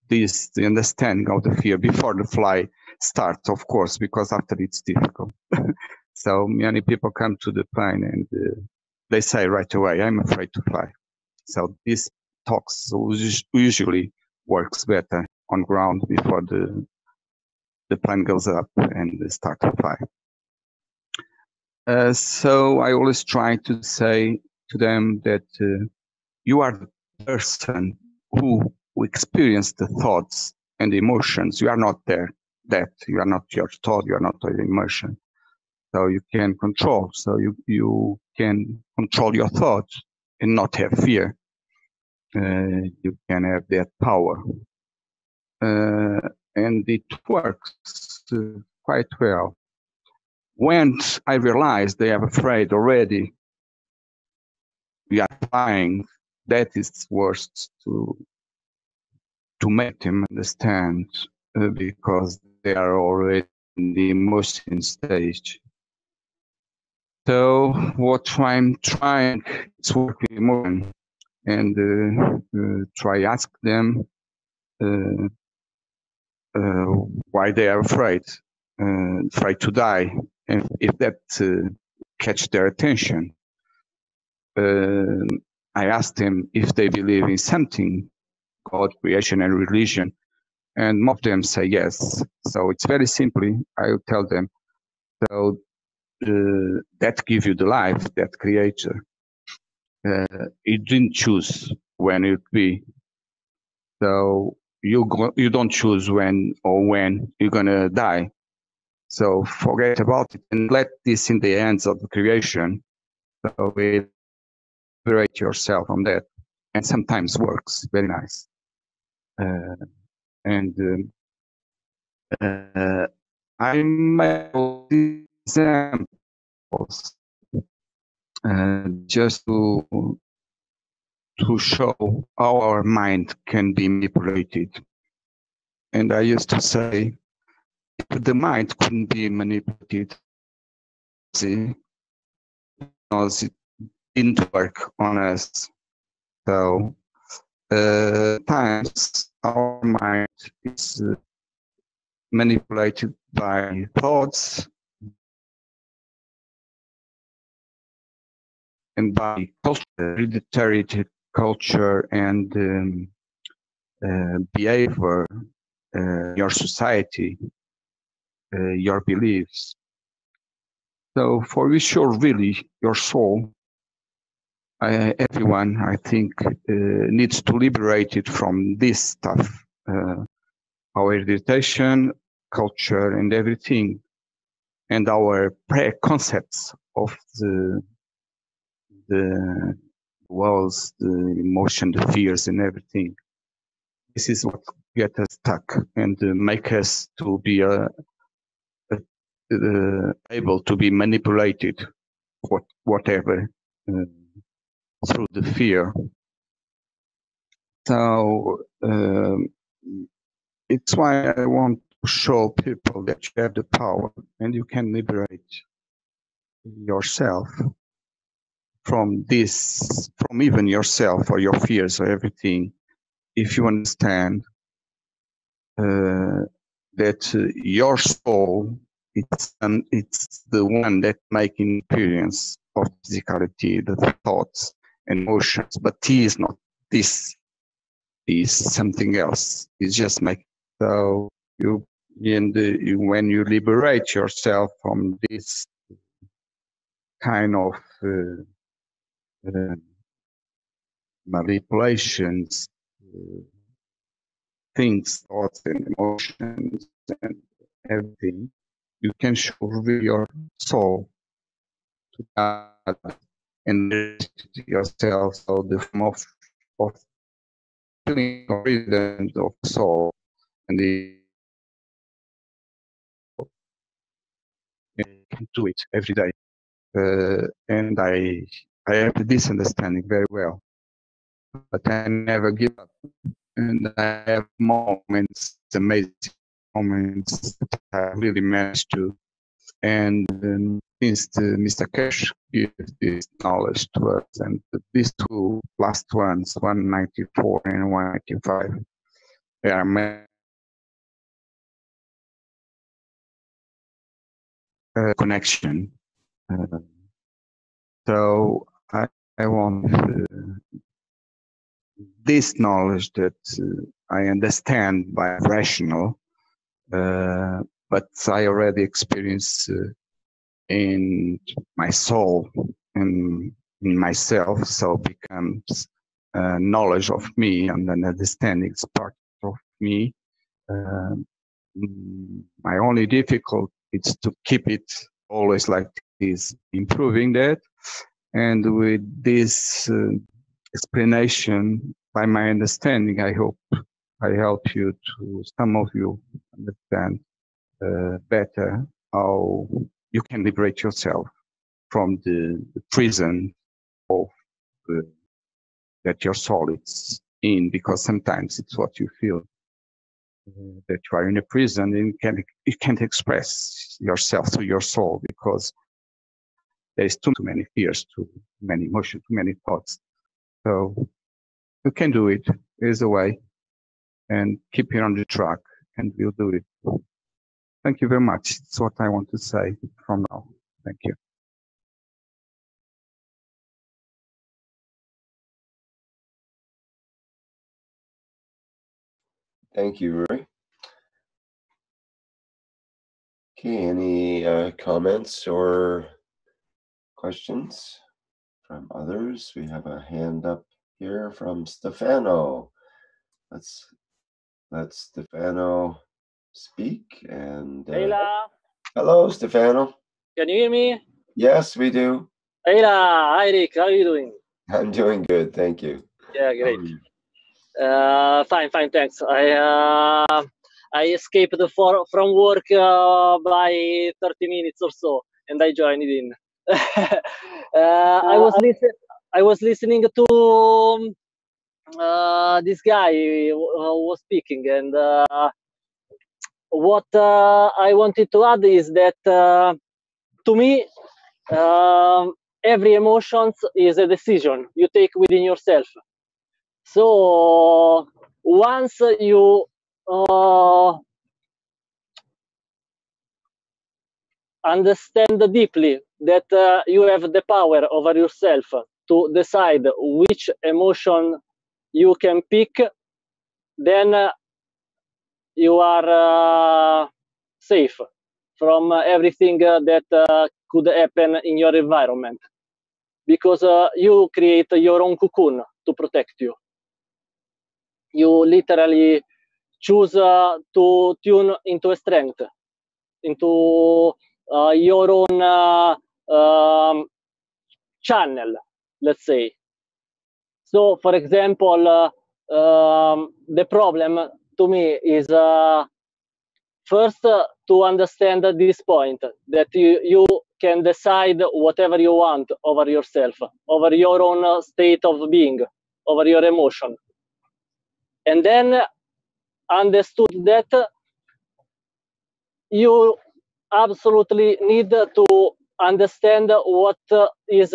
this, the understanding of the fear before the fly starts, of course, because after it's difficult. So many people come to the plane and they say right away, I'm afraid to fly. So this talks usually works better on ground before the plane goes up and start to fly. So I always try to say to them that you are the person who experienced the thoughts and the emotions. You are not there, you are not your thought, you are not your emotion. So you can control. So you can control your thoughts and not have fear. You can have that power. And it works quite well. When I realize they are afraid already, we are trying, that is worst to make them understand because they are already in the emotion stage. So what I'm trying is work with emotion and try ask them why they are afraid to die, and if that catch their attention. I asked them if they believe in something, God, creation, and religion, and most of them say yes. So it's very simply, I will tell them, so that gives you the life, that creator. It didn't choose when it would be. So you don't choose when you're gonna die. So forget about it and let this in the hands of the creation. So liberate yourself from that, and sometimes works very nice. I make examples just to show how our mind can be manipulated. And I used to say, if the mind couldn't be manipulated, because it didn't work on us. So times our mind is manipulated by thoughts and by culture, hereditary culture and behavior, your society, your beliefs. So for you, sure, really, your soul, everyone, I think, needs to liberate it from this stuff, our hereditary, culture, and everything, and our preconcepts of the walls, the emotion, the fears, and everything. This is what gets us stuck and make us to be able to be manipulated, whatever, through the fear. So it's why I want to show people that you have the power and you can liberate yourself from this, from even yourself or your fears or everything, if you understand that your soul, it's the one that making experience of physicality, the thoughts and emotions, but he is not this. He is something else. He's just making. So you, when you liberate yourself from this kind of manipulations, things, thoughts, and emotions, and everything, you can show your soul to God and yourself. So the form of feeling of freedom of soul and the you can do it every day. And I have this understanding very well, but I never give up. And I have moments, amazing moments that I really managed to. And since Mr. Cash gave this knowledge to us, and these two last ones, 194 and 195, they are connection. So I want this knowledge that I understand by rational, but I already experience in my soul and in myself, so becomes knowledge of me and an understanding is part of me. My only difficulty is to keep it always like this, improving that. And with this explanation, by my understanding, I hope I help you to, some of you, understand better how you can liberate yourself from the prison of that your soul is in, because sometimes it's what you feel, that you are in a prison and you can't express yourself through your soul because there is too many fears, too many emotions, too many thoughts. So you can do it. There's a way, and keep it on the track, and we'll do it. Thank you very much. That's what I want to say from now. Thank you. Thank you, Rory. Okay, any comments or questions from others? We have a hand up here from Stefano. Let's Stefano speak. And hello, Stefano. Can you hear me? Yes, we do. Hey, hi Rick, how are you doing? I'm doing good, thank you. Yeah, great. Fine, thanks. I escaped from work by 30 minutes or so, and I joined in. I was listening to this guy who was speaking, and what I wanted to add is that to me, every emotion is a decision you take within yourself. So once you understand deeply that you have the power over yourself to decide which emotion you can pick, then you are safe from everything that could happen in your environment, because you create your own cocoon to protect you. You literally choose to tune into a strength, into your own channel, let's say. So, for example, the problem to me is first to understand this point, that you can decide whatever you want over yourself, over your own state of being, over your emotion. And then understood that you absolutely need to understand what is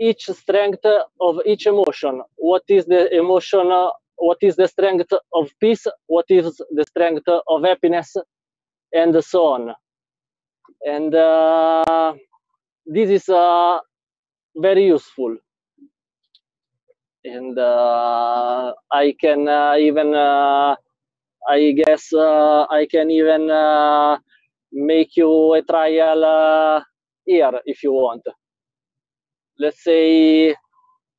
each strength of each emotion. What is the emotion? What is the strength of peace? What is the strength of happiness? And so on. And this is very useful. And I can even, I guess, I can even make you a trial here if you want. Let's say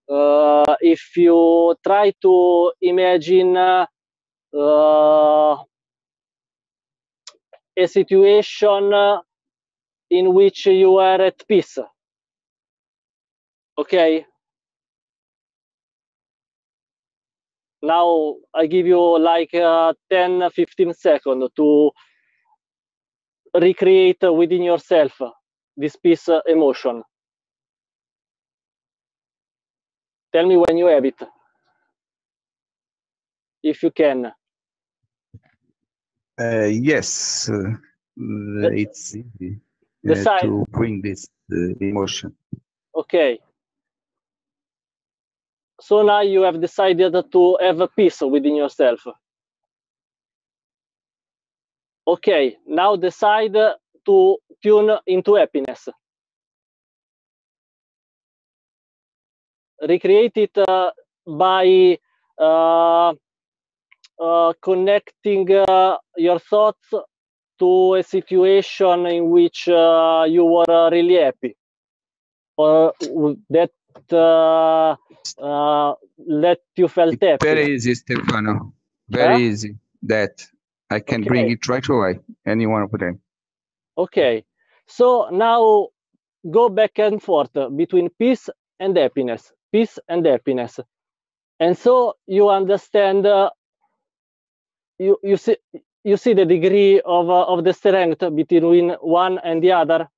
if you try to imagine a situation in which you are at peace, okay? Now I give you like 10-15 seconds to recreate within yourself this peace emotion. Tell me when you have it, if you can. Yes, it's easy to bring this emotion. Okay. So now you have decided to have a peace within yourself. Okay, now decide to tune into happiness. Recreate it by connecting your thoughts to a situation in which you were really happy, or that let you felt happy. Very easy, Stefano. Very easy. That I can bring it right away. Any one of them. Okay. So now go back and forth between peace and happiness. Peace and happiness. And so you understand. You see the degree of the strength between one and the other.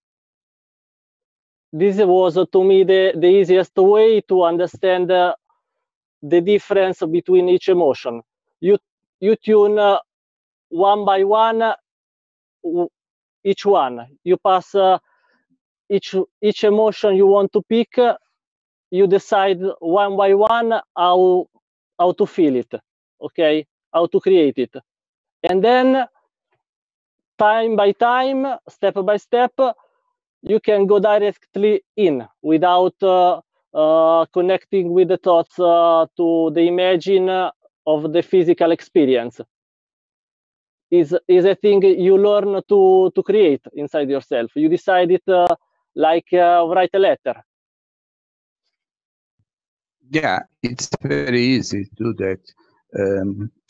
This was to me the easiest way to understand the difference between each emotion. You tune one by one each one. You pass each emotion you want to pick. You decide one by one how to feel it, okay? How to create it. And then time by time, step by step, you can go directly in without connecting with the thoughts to the imagine of the physical experience. Is a thing you learn to create inside yourself. You decide it like write a letter. Yeah, it's very easy to do that,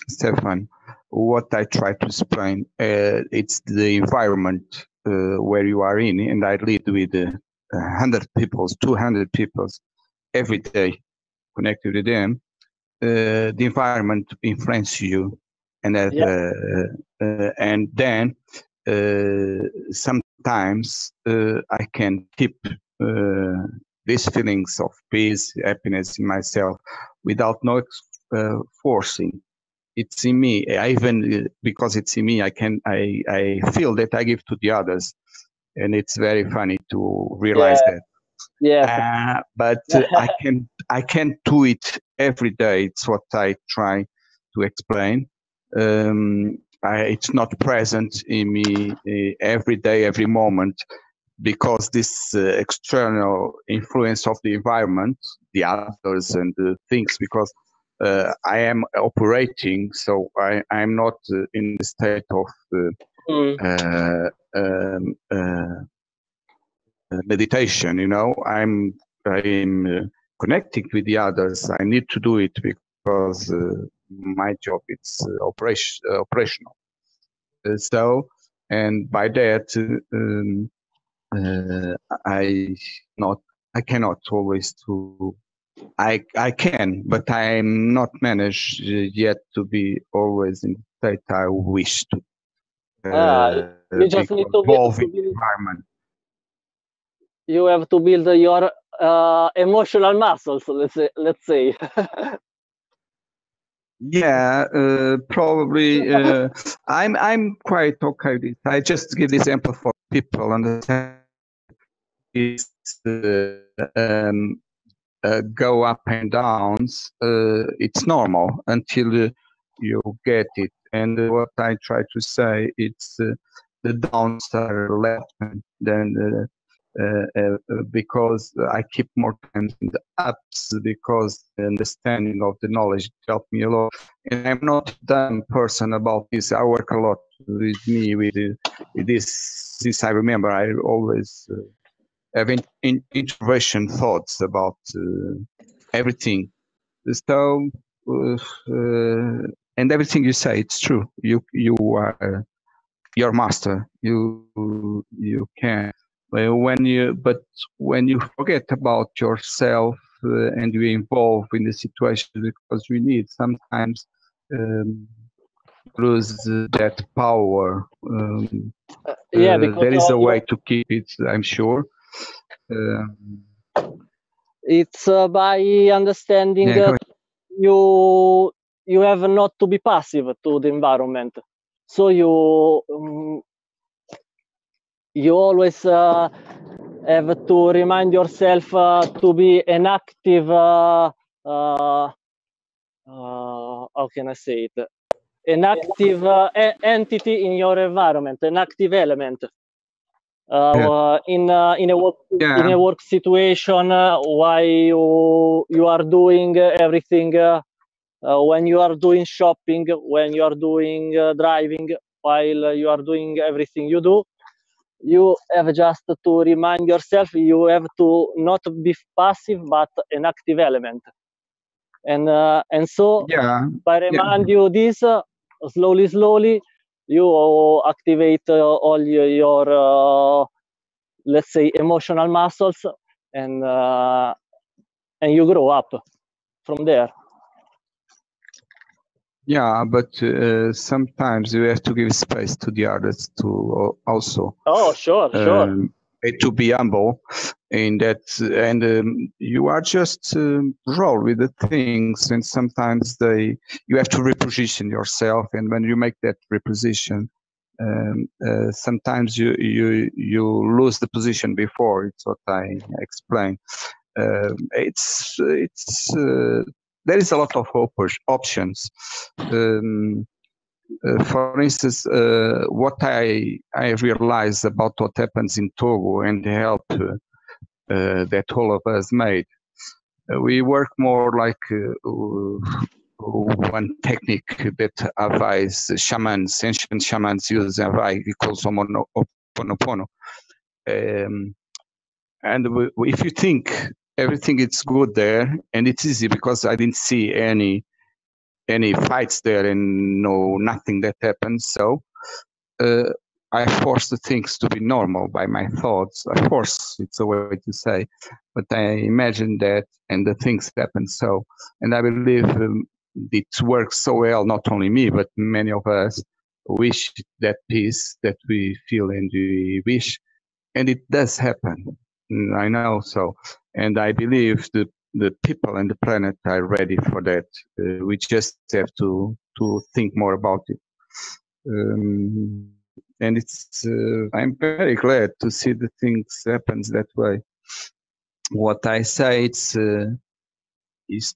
Stefan. What I try to explain, it's the environment where you are in, and I live with 100 people, 200 people every day connected with them. The environment influences you, and and then sometimes I can keep these feelings of peace, happiness in myself without no forcing. It's in me. I even because it's in me, I feel that I give to the others, and it's very funny to realize that. Yeah. But I can't do it every day. It's what I try to explain. It's not present in me every day, every moment, because this external influence of the environment, the others and the things, because I am operating, so I'm not in the state of meditation. You know, I'm connecting with the others. I need to do it because my job is operational. So, and by that, I cannot always to I can, but I'm not managed yet to be always in the state I wish to. You just need to Evolving build, environment. you have to build your emotional muscles, let's say. Yeah, probably. I'm quite okay with it. I just give the example for people understand. It's go up and downs. It's normal until you get it. And what I try to say, it's the downs are less than because I keep more time in the ups, because the understanding of the knowledge helped me a lot. And I'm not a dumb person about this. I work a lot with me with this. Since I remember, I always have introversion thoughts about everything. So, and everything you say, it's true. You are your master. You can. When you forget about yourself and you involve in the situation because you need sometimes lose that power. Yeah, because there is a way to keep it, I'm sure. It's by understanding you have not to be passive to the environment. So you always have to remind yourself to be an active how can I say it, an active entity in your environment, an active element in a work situation while you are doing everything, when you are doing shopping, when you are doing driving, while you are doing everything you do. You have just to remind yourself you have to not be passive but an active element, and so by remind you this, slowly you activate all your let's say emotional muscles, and you grow up from there. Yeah, but sometimes you have to give space to the others to also. Oh, sure. To be humble in that, and you are just roll with the things, and sometimes you have to reposition yourself, and when you make that reposition, sometimes you lose the position before. It's what I explained. There is a lot of options. For instance, what I realized about what happens in Togo and the help that all of us made, we work more like one technique that ancient shamans use, called Ho'oponopono. And if you think everything is good there, and it's easy because I didn't see any fights there and nothing that happens. So I force the things to be normal by my thoughts. Of course, it's a way to say, but I imagine that, and the things happen. So, and I believe it works so well. Not only me, but many of us wish that peace that we feel and we wish, and it does happen. I know so, and I believe the people and the planet are ready for that. We just have to think more about it. And it's I'm very glad to see the things happens that way. What I say, it's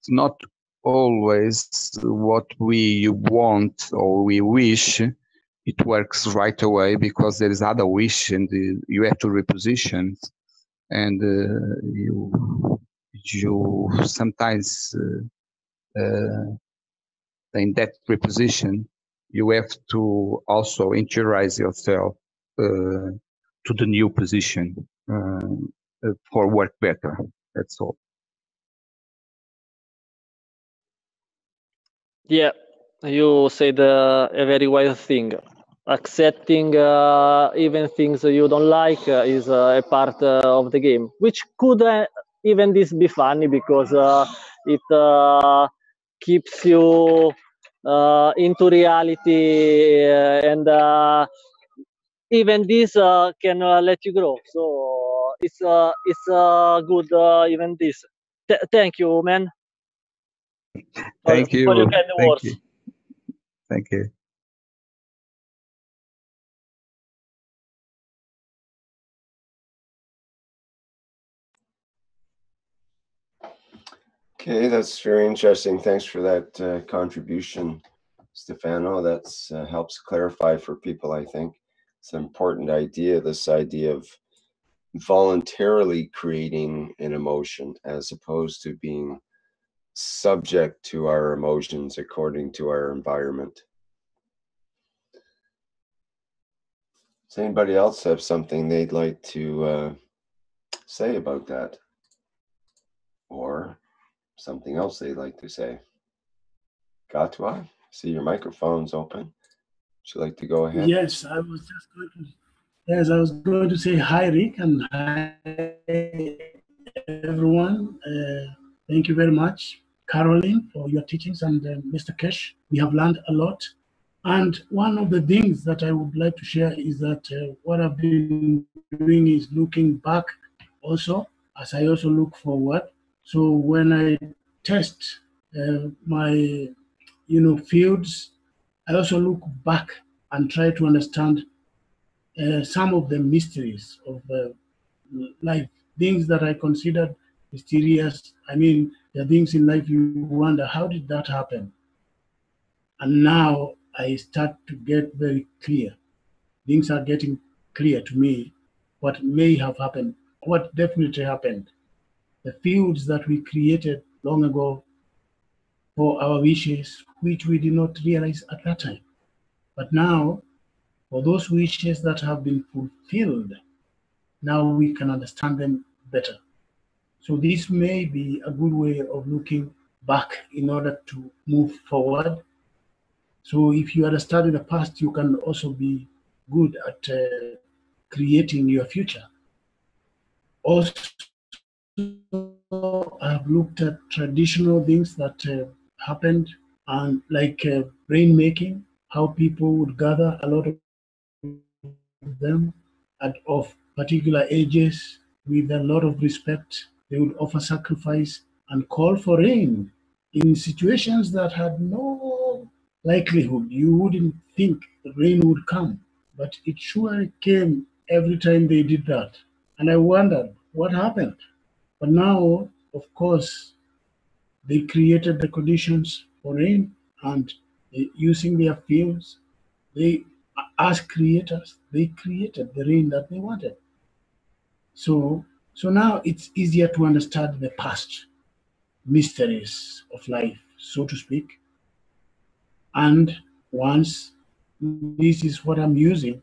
not always what we want or we wish. It works right away because there is other wish, and you have to reposition, and you sometimes in that reposition, you have to also interiorize yourself to the new position for work better. That's all. Yeah, you said a very wise thing. Accepting even things you don't like is a part of the game, which could even this be funny because it keeps you into reality, and even this can let you grow. So it's good, even this. Thank you, man. Thank For your you. kind Thank words. you. Thank you. Okay, that's very interesting. Thanks for that contribution, Stefano. That helps clarify for people, I think. It's an important idea, this idea of voluntarily creating an emotion as opposed to being subject to our emotions according to our environment. Does anybody else have something they'd like to say about that? Or something else they'd like to say? Gatwa, see your microphone's open. Would you like to go ahead? Yes, I was going to say hi, Rick, and hi, everyone. Thank you very much, Caroline, for your teachings, and Mr. Kesh. We have learned a lot. And one of the things that I would like to share is that what I've been doing is looking back also, as I also look forward. So when I test my, fields, I also look back and try to understand some of the mysteries of life, things that I considered mysterious. I mean, the things in life you wonder, how did that happen? And now I start to get very clear. Things are getting clear to me, what may have happened, what definitely happened. The fields that we created long ago for our wishes, which we did not realize at that time. But now, for those wishes that have been fulfilled, now we can understand them better. So this may be a good way of looking back in order to move forward. So if you understand the past, you can also be good at creating your future. Also, I've looked at traditional things that happened, and like rain making, how people would gather, a lot of them of particular ages with a lot of respect. They would offer sacrifice and call for rain in situations that had no likelihood. You wouldn't think rain would come, but it surely came every time they did that. And I wondered what happened. But now, of course, they created the conditions for rain, and using their fields, they, as creators, they created the rain that they wanted. So now it's easier to understand the past mysteries of life, so to speak. And once this is what I'm using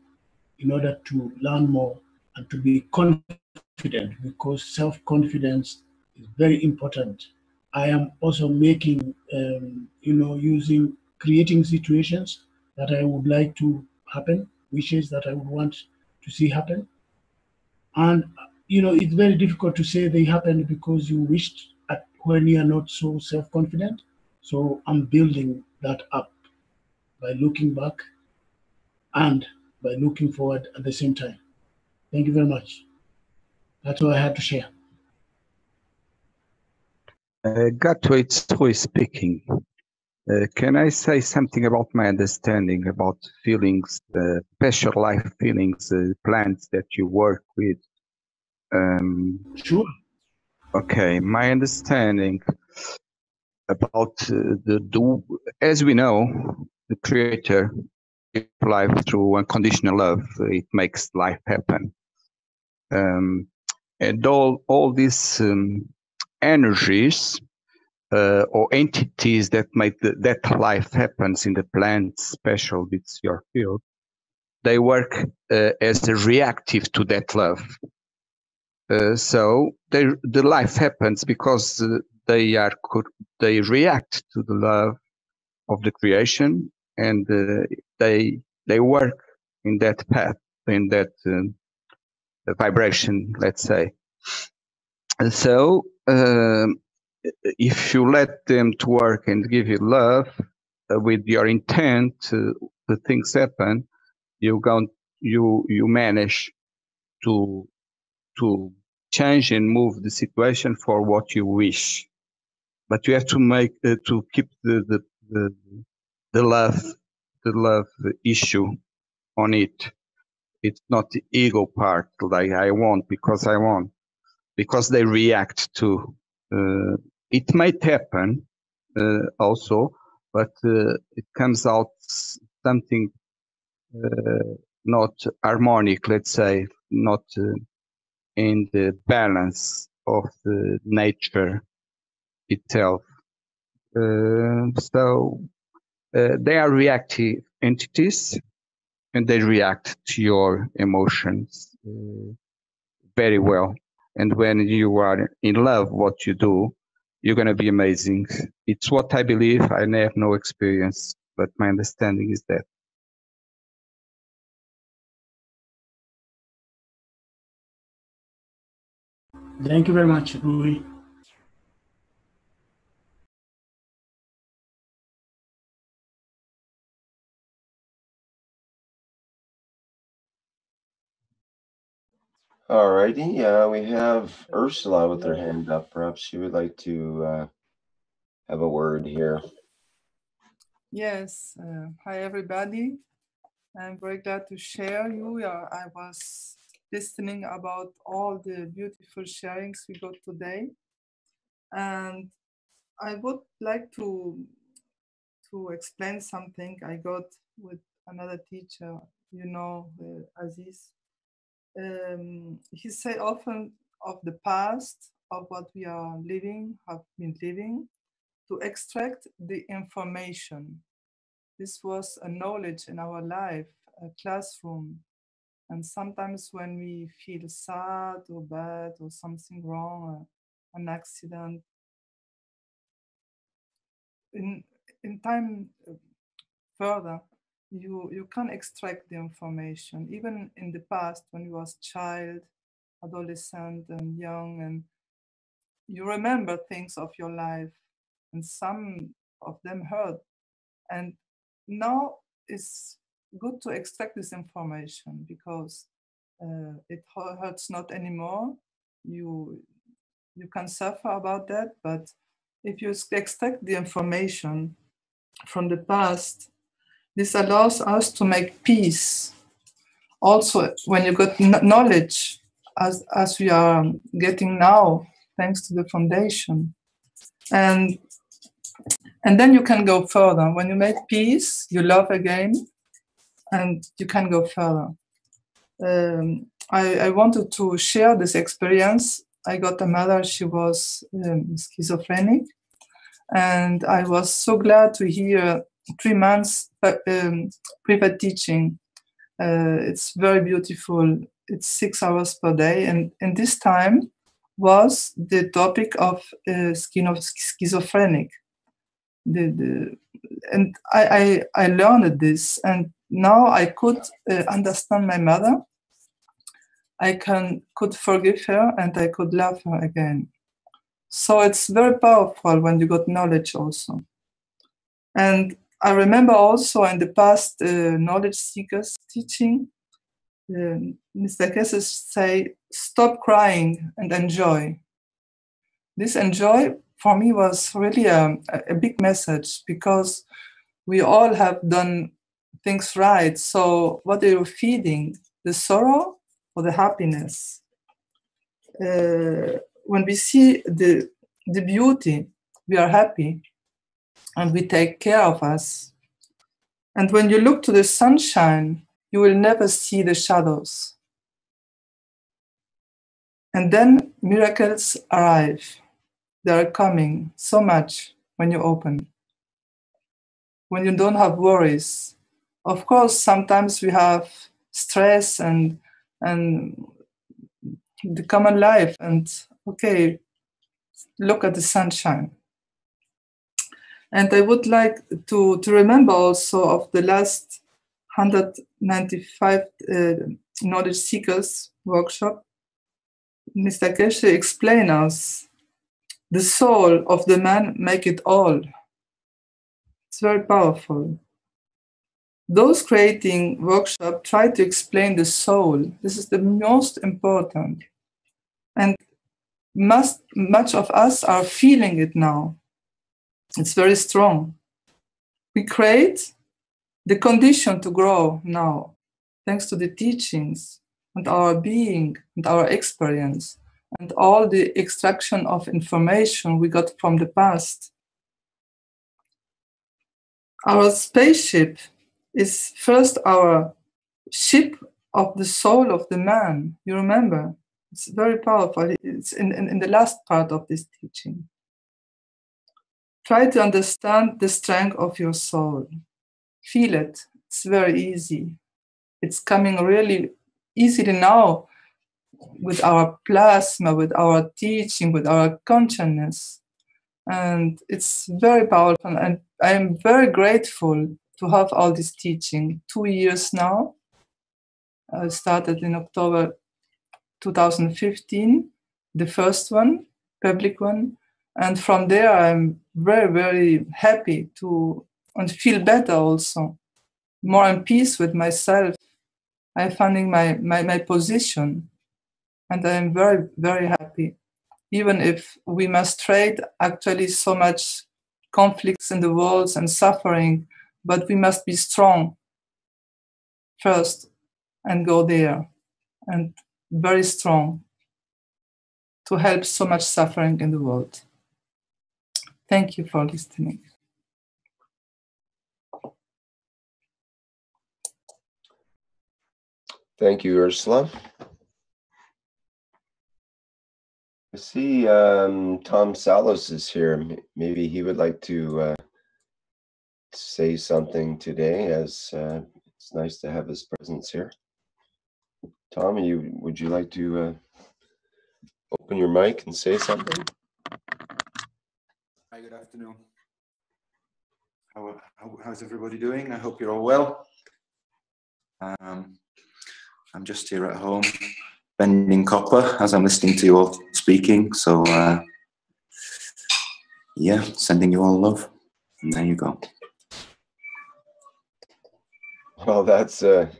in order to learn more and to be confident, because self-confidence is very important. I am also making, creating situations that I would like to happen, wishes that I would want to see happen. And, it's very difficult to say they happened because you wished at when you are not so self-confident. So I'm building that up by looking back and by looking forward at the same time. Thank you very much. That's all I had to share. Gatway, who is speaking. Can I say something about my understanding about feelings, special life feelings, plants that you work with? Sure. Okay, my understanding about as we know, the Creator gives life through unconditional love. It makes life happen, and all these energies or entities that make that life happens in the plant, special with your field, they work as a reactive to that love. So the life happens because they react to the love of the creation, and they work in that path, in that vibration, let's say. And so if you let them to work and give you love with your intent, the things happen. You manage to change and move the situation for what you wish, but you have to make to keep the love issue on it. It's not the ego part, like I want because I want, because they react to. It might happen also, but it comes out something not harmonic, let's say, not in the balance of the nature itself. So they are reactive entities, and they react to your emotions very well. And when you are in love, what you do, you're going to be amazing. It's what I believe. I have no experience, but my understanding is that. Thank you very much, Rui. Alrighty, we have Ursula with her hand up. Perhaps she would like to have a word here. Yes, hi everybody. I'm very glad to share you. I was listening about all the beautiful sharings we got today. And I would like to explain something I got with another teacher, you know, Aziz. He say often of the past, of what we are living, have been living, to extract the information. This was a knowledge in our life, a classroom. And sometimes when we feel sad or bad or something wrong, an accident, in time further, you can extract the information. Even in the past, when you was child, adolescent, and young, and you remember things of your life, and some of them hurt. And now it's good to extract this information because it hurts not anymore. You can suffer about that, but if you extract the information from the past, this allows us to make peace. Also, when you got knowledge, as we are getting now, thanks to the foundation, and then you can go further. When you make peace, you love again, and you can go further. I wanted to share this experience. I got a mother, she was schizophrenic, and I was so glad to hear 3 months private teaching. It's very beautiful. It's 6 hours per day, and this time was the topic of schizophrenic. And I learned this, and now I could understand my mother. I could forgive her, and I could love her again. So it's very powerful when you got knowledge also. And I remember also in the past Knowlwdge Seekers teaching, Mr. Kesses say, stop crying and enjoy. This enjoy for me was really a big message, because we all have done things right. So what are you feeding? The sorrow or the happiness? When we see the beauty, we are happy and we take care of us. And when you look to the sunshine, you will never see the shadows. And then miracles arrive. They are coming so much when you open. When you don't have worries. Of course, sometimes we have stress and the common life, and okay, look at the sunshine. And I would like to remember also of the last 195 Knowlwdge Seekers workshop. Mr. Keshe explained us, the soul of the man make it all. It's very powerful. Those creating workshop try to explain the soul. This is the most important. And much of us are feeling it now. It's very strong. We create the condition to grow now, thanks to the teachings and our being and our experience and all the extraction of information we got from the past. Our spaceship is first our ship of the soul of the man. You remember? It's very powerful. It's in the last part of this teaching. Try to understand the strength of your soul. Feel it. It's very easy. It's coming really easily now with our plasma, with our teaching, with our consciousness. And it's very powerful. And I am very grateful to have all this teaching. 2 years now. I started in October 2015, the first one, public one. And from there, I'm very, very happy to and feel better also, more in peace with myself. I'm finding my position, and I'm very, very happy. Even if we must trade actually so much conflicts in the world and suffering, but we must be strong first and go there, and very strong to help so much suffering in the world. Thank you for listening. Thank you, Ursula. I see Tom Salos is here. Maybe he would like to say something today, as it's nice to have his presence here. Tom, would you like to open your mic and say something? Hi, good afternoon. How's everybody doing? I hope you're all well. I'm just here at home, bending copper as I'm listening to you all speaking. So, yeah, sending you all love. And there you go. Well, that's a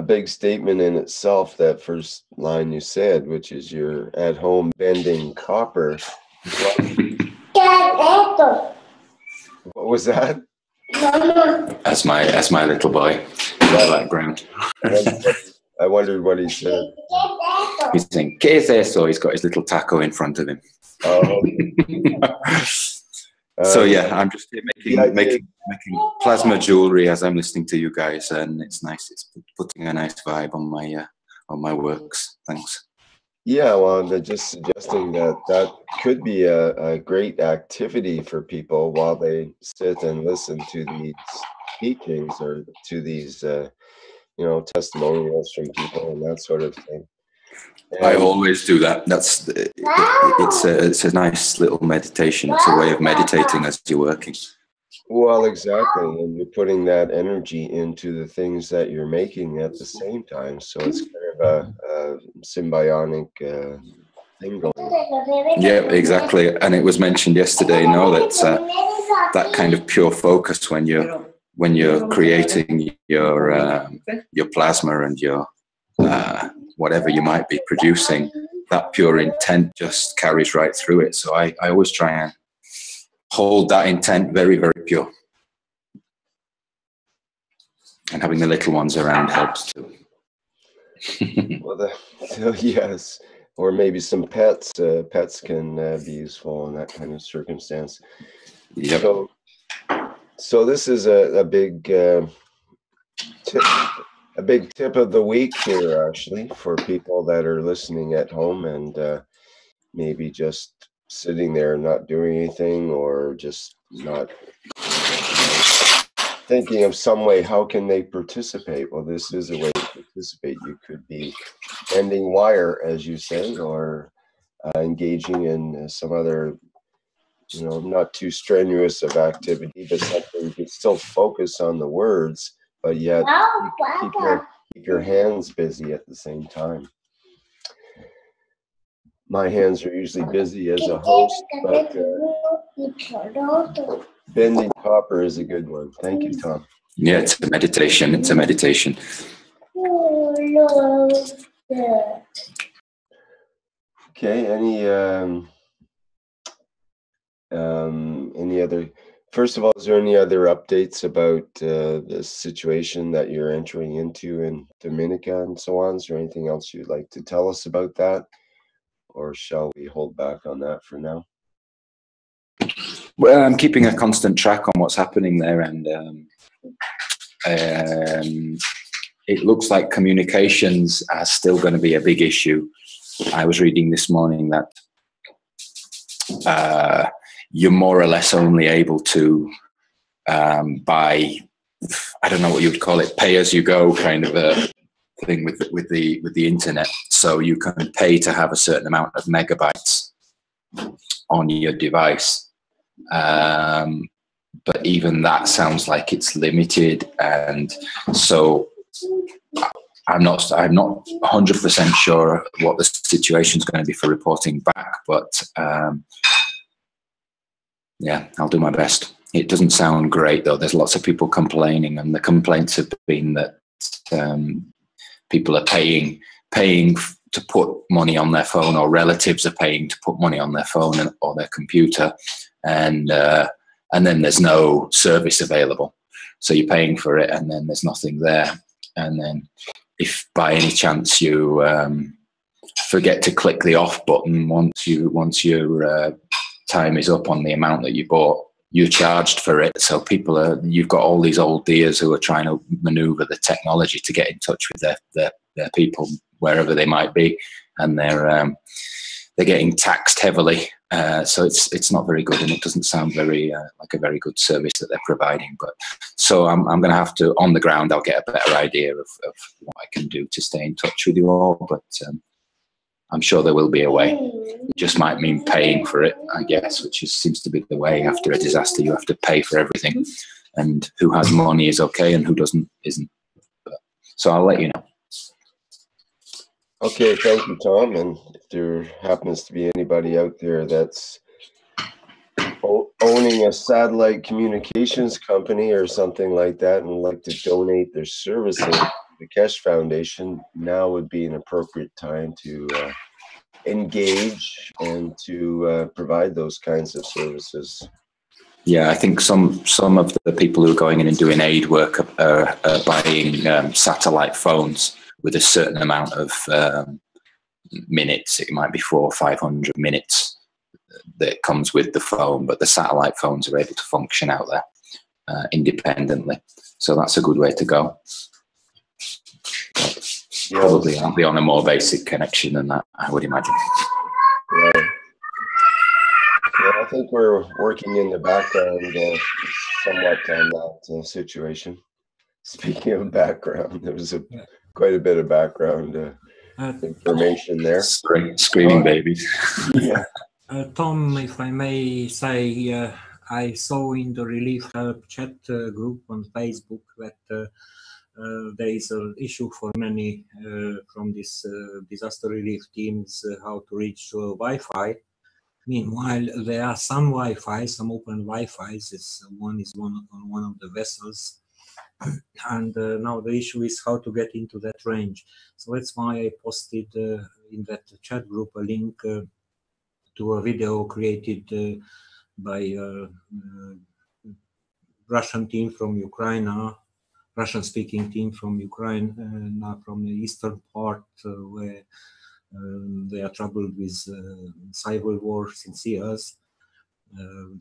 big statement in itself, that first line you said, which is you're at home bending copper. What was that? That's my little boy in the background. I wondered what he said. He's saying, "¿Qué es eso?" He's got his little taco in front of him. Oh. So yeah, I'm just here making plasma jewelry as I'm listening to you guys, and it's nice. It's putting a nice vibe on my works. Thanks. Yeah, well, they're just suggesting that could be a great activity for people while they sit and listen to these teachings, or to these testimonials from people and that sort of thing. And I always do that. It's a nice little meditation. It's a way of meditating as you're working. Well, exactly, and you're putting that energy into the things that you're making at the same time. So it's kind of a symbiotic thing going on. Yeah, exactly. And it was mentioned yesterday, that that kind of pure focus when you're creating your plasma and your whatever you might be producing, that pure intent just carries right through it. So I always try and hold that intent very, very pure. And having the little ones around helps too. Well, yes, or maybe some pets. Pets can be useful in that kind of circumstance. Yep. So this is a big tip of the week here, actually, for people that are listening at home and maybe just sitting there not doing anything, or just not thinking of some way, how can they participate? Well, this is a way to participate. You could be bending wire, as you say, or engaging in some other, not too strenuous of activity, but something you can still focus on the words, but yet keep your hands busy at the same time. my hands are usually busy as a host, but bending copper is a good one. Thank you, Tom. Yeah, it's a meditation. It's a meditation. Okay, any other, first of all, is there any other updates about the situation that you're entering into in Dominica and so on? Is there anything else you'd like to tell us about that? Or shall we hold back on that for now? Well, I'm keeping a constant track on what's happening there, and it looks like communications are still going to be a big issue. I was reading this morning that you're more or less only able to buy, I don't know what you would call it, pay as you go kind of a thing with the internet. So you can pay to have a certain amount of megabytes on your device. But even that sounds like it's limited, and so I'm not 100% sure what the situation is going to be for reporting back, but yeah, I'll do my best. It doesn't sound great though. There's lots of people complaining, and the complaints have been that people are paying to put money on their phone, or relatives are paying to put money on their phone or their computer, and then there's no service available. So you're paying for it, and then there's nothing there. And then if by any chance you forget to click the off button once your time is up on the amount that you bought, you're charged for it. So you've got all these old dears who are trying to maneuver the technology to get in touch with their people wherever they might be, and they're getting taxed heavily. So it's not very good, and it doesn't sound very like a very good service that they're providing. But so I'm going to have to, on the ground, I'll get a better idea of what I can do to stay in touch with you all. But I'm sure there will be a way. It just might mean paying for it, I guess, which seems to be the way. After a disaster, you have to pay for everything, and who has money is okay, and who doesn't isn't. So I'll let you know. Okay, thank you, Tom. And if there happens to be anybody out there that's owning a satellite communications company or something like that and would like to donate their services to the Kesh Foundation, now would be an appropriate time to engage and to provide those kinds of services. Yeah, I think some of the people who are going in and doing aid work are buying satellite phones with a certain amount of minutes. It might be 400 or 500 minutes that comes with the phone, but the satellite phones are able to function out there independently. So that's a good way to go. Probably I'll be on a more basic connection than that, I would imagine. Right. Yeah, I think we're working in the background somewhat on that situation. Speaking of background, there was quite a bit of background information there. Screaming babies. Yeah. Tom, if I may say, I saw in the Relief Help chat group on Facebook that there is an issue for many from this disaster relief teams how to reach Wi-Fi. Meanwhile, there are some Wi-Fi, some open Wi-Fi's. One is on one of the vessels. And now the issue is how to get into that range. So that's why I posted in that chat group a link to a video created by a Russian team from Ukraine, Russian-speaking team from Ukraine, from the eastern part where they are troubled with cyber war since years.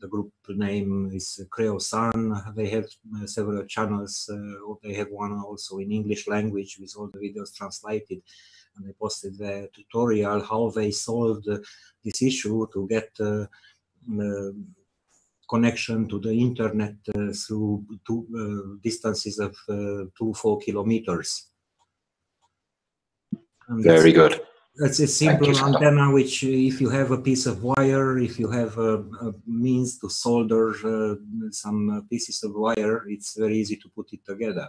The group name is Chaoao. They have several channels. They have one also in English language with all the videos translated. And they posted their tutorial how they solved this issue to get connection to the internet through distances of 2-4 kilometers. And very good. That's a simple antenna which, if you have a piece of wire, if you have a means to solder some pieces of wire, it's very easy to put it together.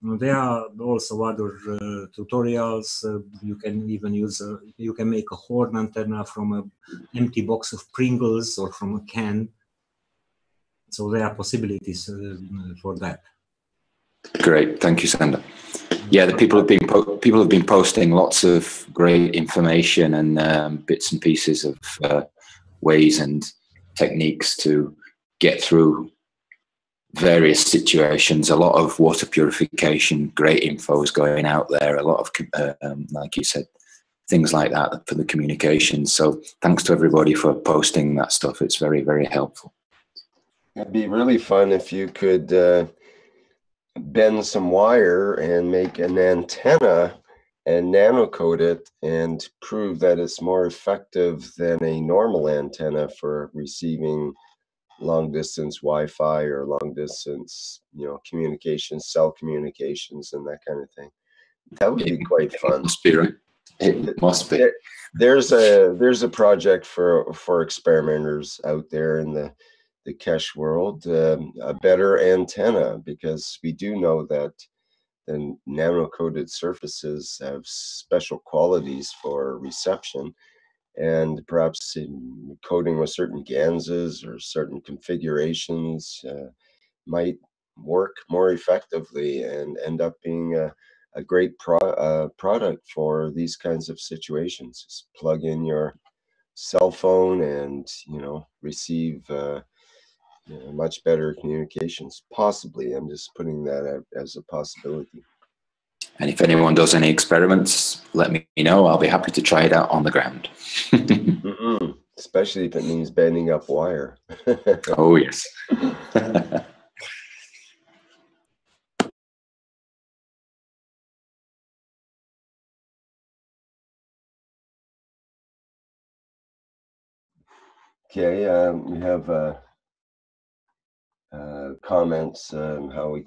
There are also other tutorials. You can even use you can make a horn antenna from an empty box of Pringles or from a can. So there are possibilities for that. Great, thank you, Sander. Yeah, the people have been posting lots of great information and bits and pieces of ways and techniques to get through various situations. A lot of water purification, great info is going out there. A lot of, like you said, things like that for the communication. So thanks to everybody for posting that stuff. It's very, very helpful. It'd be really fun if you could bend some wire and make an antenna and nano-code it and prove that it's more effective than a normal antenna for receiving long distance Wi-Fi or long distance, communications, cell communications, and that kind of thing. That would be quite fun. It must be, right? It must be. There's a project for experimenters out there in the Kesh world, a better antenna, because we do know that the nano-coated surfaces have special qualities for reception, and perhaps coding with certain ganses or certain configurations might work more effectively and end up being a great product for these kinds of situations. Just plug in your cell phone and receive much better communications. Possibly, I'm just putting that out as a possibility. And if anyone does any experiments, let me know. I'll be happy to try it out on the ground. Especially if it means bending up wire. Oh, yes. Okay, we have comments on how we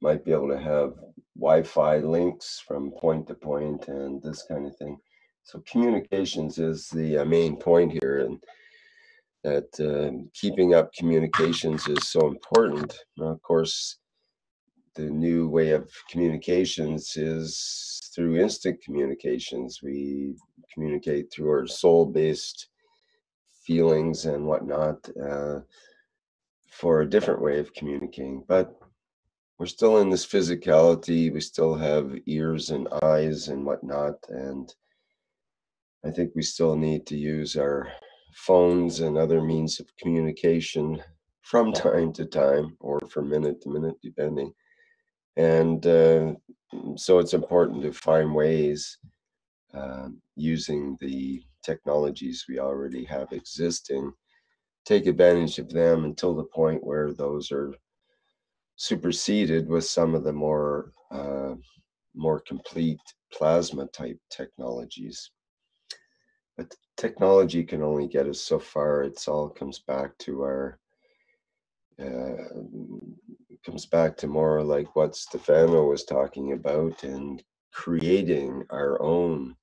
might be able to have Wi-Fi links from point to point and this kind of thing. So communications is the main point here, and that keeping up communications is so important. Now, of course, the new way of communications is through instant communications. We communicate through our soul-based feelings and whatnot for a different way of communicating. But we're still in this physicality. We still have ears and eyes and whatnot. And I think we still need to use our phones and other means of communication from time to time, or from minute to minute, depending. And so it's important to find ways using the technologies we already have existing, take advantage of them until the point where those are superseded with some of the more complete plasma type technologies. But technology can only get us so far. It all comes back to our comes back to more like what Stefano was talking about, and creating our own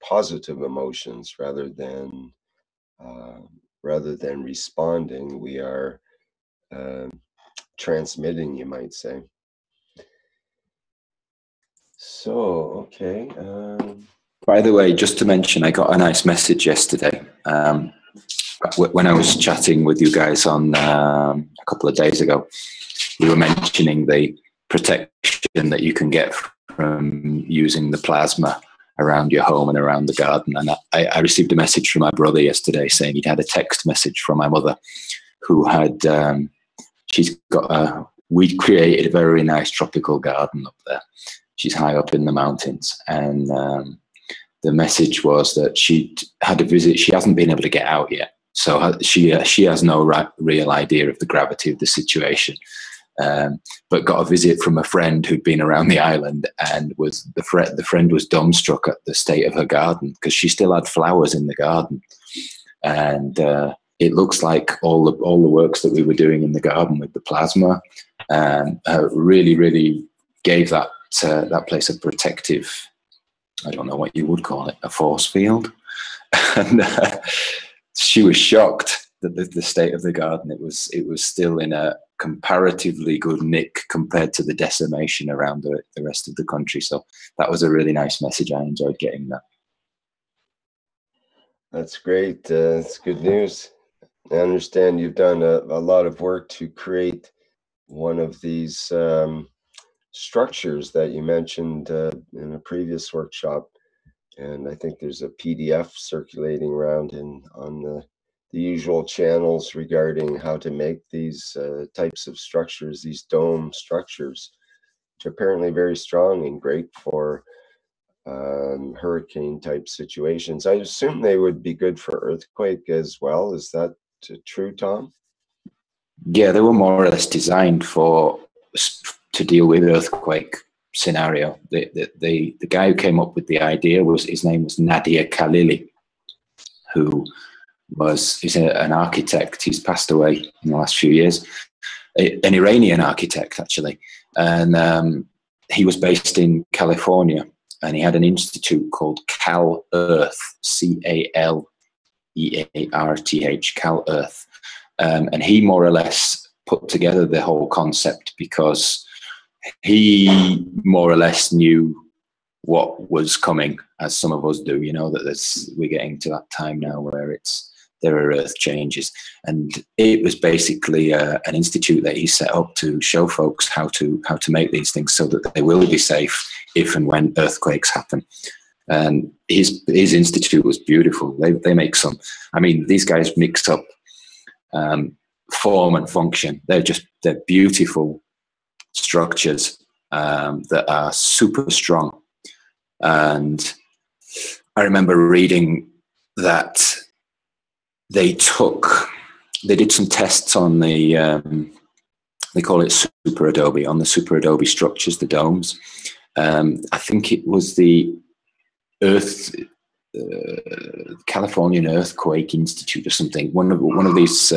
positive emotions rather than responding. We are transmitting, you might say. So, okay. By the way, just to mention, I got a nice message yesterday when I was chatting with you guys on a couple of days ago. We were mentioning the protection that you can get from using the plasma around your home and around the garden. And I received a message from my brother yesterday saying he'd had a text message from my mother, who had, we'd created a very nice tropical garden up there. She's high up in the mountains. And the message was that she'd had a visit. She hasn't been able to get out yet. So she has no real idea of the gravity of the situation. But got a visit from a friend who'd been around the island, and the friend was dumbstruck at the state of her garden, because she still had flowers in the garden. And it looks like all the works that we were doing in the garden with the plasma really, really gave that place a protective, I don't know what you would call it, a force field. And she was shocked that the state of the garden, it was still in a comparatively good nick compared to the decimation around the rest of the country. So that was a really nice message. I enjoyed getting that. That's great. It's good news. I understand you've done a lot of work to create one of these structures that you mentioned in a previous workshop. And I think there's a PDF circulating around on the usual channels regarding how to make these types of structures, these dome structures, which are apparently very strong and great for hurricane type situations. I assume they would be good for earthquake as well. Is that true, Tom? Yeah, they were more or less designed to deal with earthquake scenario. The guy who came up with the idea his name was Nadir Khalili, who is an architect. He's passed away in the last few years, an Iranian architect actually, and he was based in California, and he had an institute called Cal Earth, CALEARTH, Cal Earth, and he more or less put together the whole concept because he more or less knew what was coming, as some of us do. You know that we're getting to that time now where there are earth changes, and it was basically an institute that he set up to show folks how to make these things so that they will be safe if and when earthquakes happen. And his institute was beautiful. They make some. I mean, these guys mix up form and function. They're beautiful structures that are super strong. And I remember reading that they did some tests on the they call it super adobe, on the super adobe structures, the domes. I think it was the Californian Earthquake Institute or something, one of these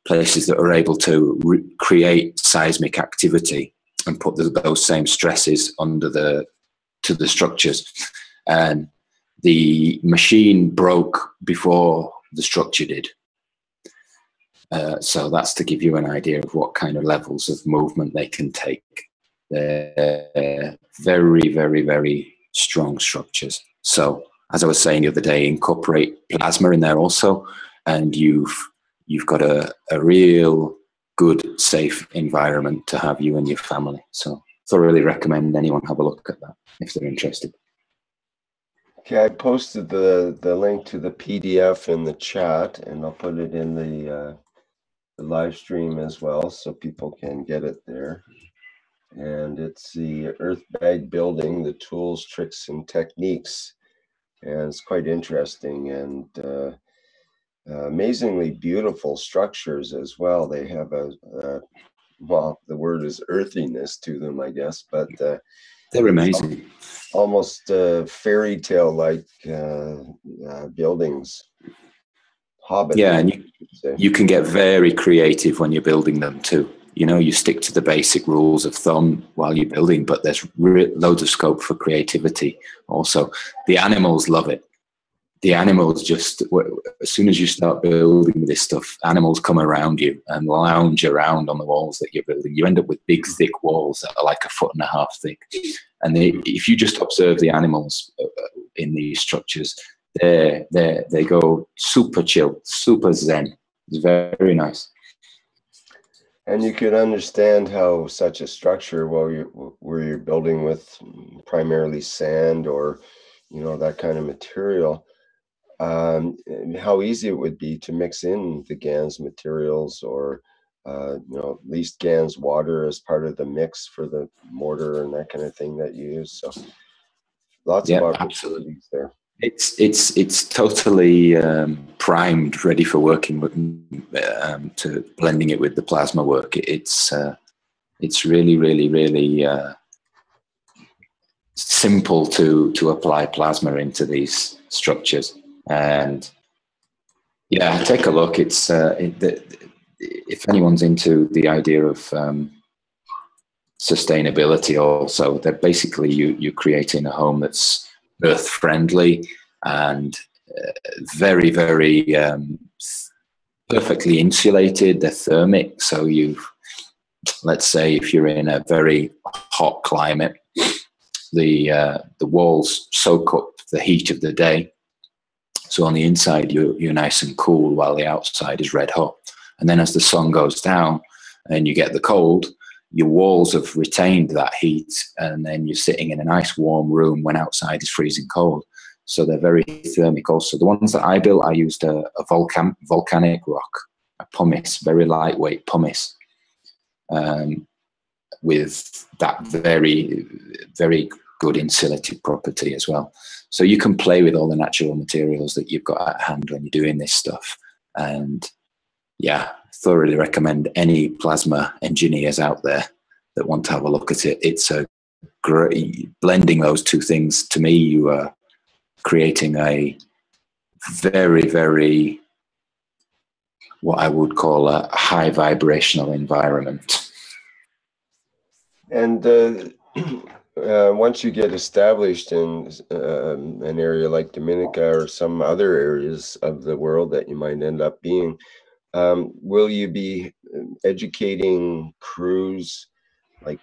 places that are able to create seismic activity and put those same stresses to the structures. And the machine broke before the structure did. So that's to give you an idea of what kind of levels of movement they can take. They're very, very, very strong structures. So as I was saying the other day, incorporate plasma in there also, and you've got a real good, safe environment to have you and your family. So thoroughly recommend anyone have a look at that if they're interested. Okay, I posted the link to the PDF in the chat, and I'll put it in the live stream as well, so people can get it there. And it's the Earth Bag Building, the Tools, Tricks, and Techniques. And it's quite interesting and amazingly beautiful structures as well. They have well, the word is earthiness to them, I guess, but they're amazing. Almost fairy tale-like buildings. Hobbit. Yeah, and you can get very creative when you're building them too. You know, you stick to the basic rules of thumb while you're building, but there's loads of scope for creativity also. The animals love it. The animals just, as soon as you start building this stuff, animals come around you and lounge around on the walls that you're building. You end up with big, thick walls that are like 1.5 feet thick. And if you just observe the animals in these structures, they go super chill, super zen. It's very nice. And you could understand how such a structure, where you're building with primarily sand or, you know, that kind of material, how easy it would be to mix in the GANS materials or, you know, at least GANS water as part of the mix for the mortar and that kind of thing that you use. So lots of opportunities there. It's totally primed, ready for working with, to blending it with the plasma work. It's really, really, really simple to apply plasma into these structures. And yeah, take a look. It's if anyone's into the idea of sustainability, also, that basically you're creating a home that's earth friendly and very, very perfectly insulated. They're thermic, so let's say if you're in a very hot climate, the walls soak up the heat of the day. So on the inside, you're nice and cool while the outside is red hot. And then as the sun goes down and you get the cold, your walls have retained that heat, and then you're sitting in a nice warm room when outside is freezing cold. So they're very thermic also. The ones that I built, I used a volcanic rock, a pumice, very lightweight pumice, with that very, very good insulative property as well. So you can play with all the natural materials that you've got at hand when you're doing this stuff. And yeah, thoroughly recommend any plasma engineers out there that want to have a look at it. It's a great blending those two things. To me, you are creating a very, very, what I would call a high vibrational environment. And once you get established in an area like Dominica or some other areas of the world that you might end up being, will you be educating crews like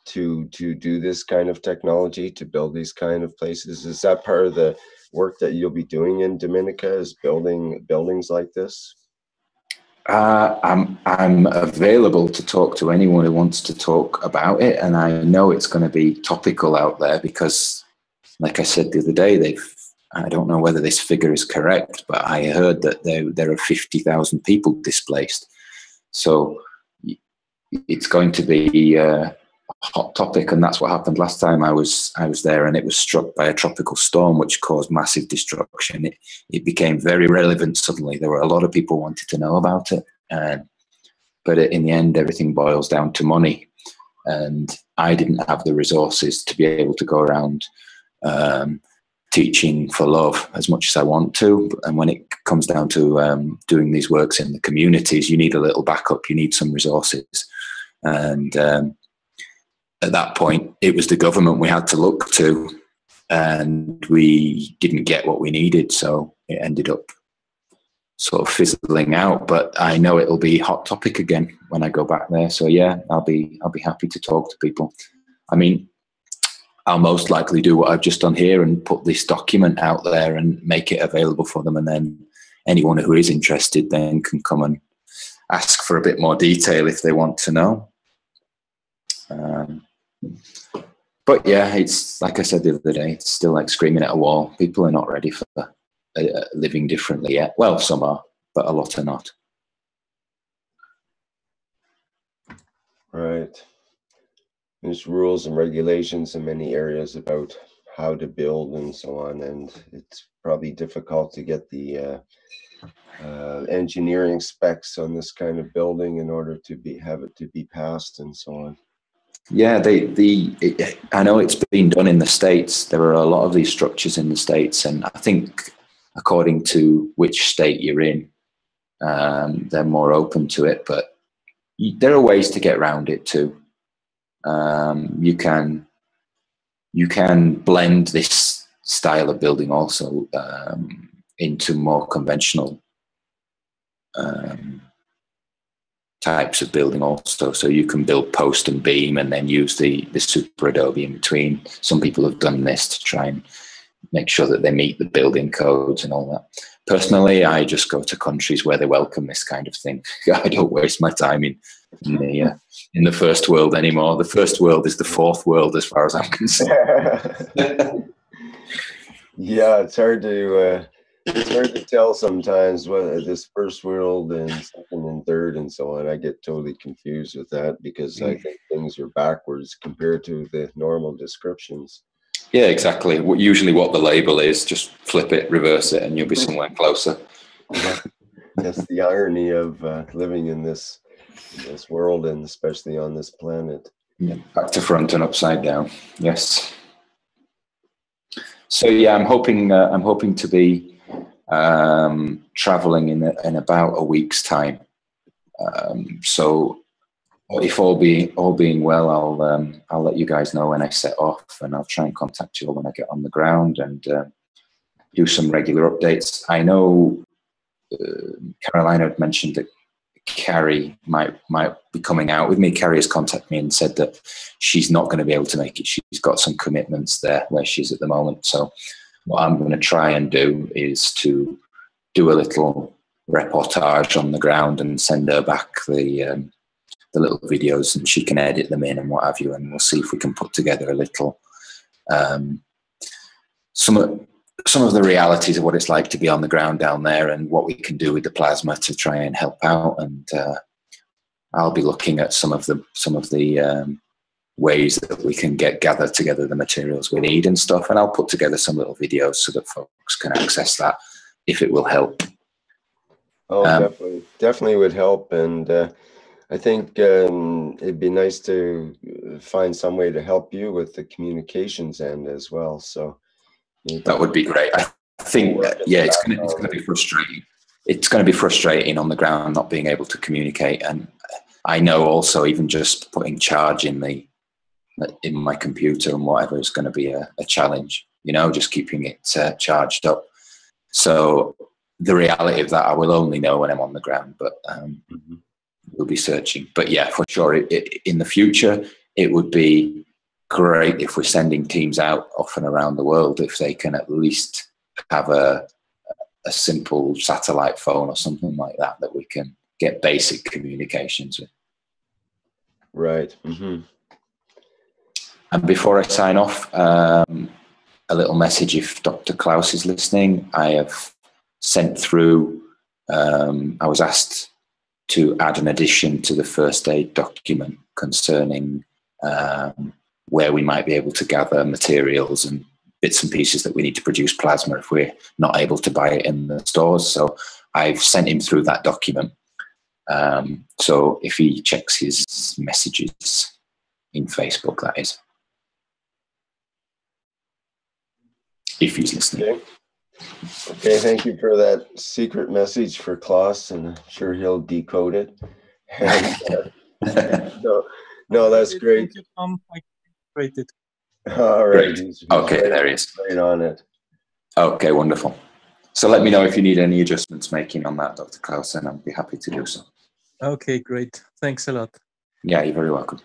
to do this kind of technology, to build these kind of places? Is that part of the work that you'll be doing in Dominica, is building buildings like this? I'm available to talk to anyone who wants to talk about it, and I know it's going to be topical out there because, like I said the other day, I don't know whether this figure is correct, but I heard that there are 50,000 people displaced. So it's going to be a hot topic, and that's what happened last time I was there, and it was struck by a tropical storm which caused massive destruction. It became very relevant suddenly. There were a lot of people wanted to know about it, but in the end, everything boils down to money, and I didn't have the resources to be able to go around teaching for love as much as I want to. And when it comes down to doing these works in the communities, you need a little backup, you need some resources. And at that point, it was the government we had to look to, and we didn't get what we needed. So it ended up sort of fizzling out, but I know it'll be hot topic again when I go back there. So yeah, I'll be happy to talk to people. I mean, I'll most likely do what I've just done here and put this document out there and make it available for them. And then anyone who is interested then can come and ask for a bit more detail if they want to know. But yeah, it's like I said the other day, it's still like screaming at a wall. People are not ready for living differently yet. Well, some are, but a lot are not. Right. There's rules and regulations in many areas about how to build and so on, and it's probably difficult to get the engineering specs on this kind of building in order to have it to be passed and so on. Yeah, I know it's been done in the States. There are a lot of these structures in the States, and I think according to which state you're in, they're more open to it, but there are ways to get around it too. You can blend this style of building also into more conventional types of building also. So you can build post and beam and then use the super adobe in between. Some people have done this to try and make sure that they meet the building codes and all that. Personally, I just go to countries where they welcome this kind of thing. I don't waste my time in the first world anymore. The first world is the fourth world as far as I'm concerned. Yeah, it's hard to tell sometimes what this first world and second and third and so on. I get totally confused with that because I think things are backwards compared to the normal descriptions. Yeah, exactly. Usually what the label is, just flip it, reverse it, and you'll be somewhere closer. Yeah. That's the irony of living in this world, and especially on this planet. Yeah, back to front and upside down. Yes. So yeah, I'm hoping to be traveling in about a week's time. So if all being well, I'll let you guys know when I set off, and I'll try and contact you all when I get on the ground and do some regular updates. I know Carolina had mentioned that Carrie might be coming out with me. Carrie has contacted me and said that she's not going to be able to make it. She's got some commitments there where she's at the moment. So what I'm going to try and do is to do a little reportage on the ground and send her back the little videos, and she can edit them in and what have you, and we'll see if we can put together a little some of the realities of what it's like to be on the ground down there and what we can do with the plasma to try and help out. And I'll be looking at some of the ways that we can gather together the materials we need and stuff, and I'll put together some little videos so that folks can access that if it will help. Oh, definitely would help. And I think it'd be nice to find some way to help you with the communications end as well. So that would be great. I think, yeah, it's going to be frustrating. It's going to be frustrating on the ground not being able to communicate. And I know also even just putting charge in my computer and whatever is going to be a challenge, you know, just keeping it charged up. So the reality of that I will only know when I'm on the ground, but we'll be searching. But yeah, for sure, in the future, it would be great if we're sending teams out often around the world, if they can at least have a simple satellite phone or something like that we can get basic communications with. Right. Mm-hmm. And before I sign off, a little message if Dr. Klaus is listening. I have sent through, I was asked to add an addition to the first aid document concerning where we might be able to gather materials and bits and pieces that we need to produce plasma if we're not able to buy it in the stores. So I've sent him through that document. So if he checks his messages in Facebook, that is. If he's listening. Okay, thank you for that secret message for Klaus, and I'm sure he'll decode it. And, no, that's great. Thank you, Tom. I created it. All right. Great. Okay, right, there he is. Right on it. Okay, wonderful. So let me know if you need any adjustments making on that, Dr. Klaus, and I'll be happy to do so. Okay, great. Thanks a lot. Yeah, you're very welcome.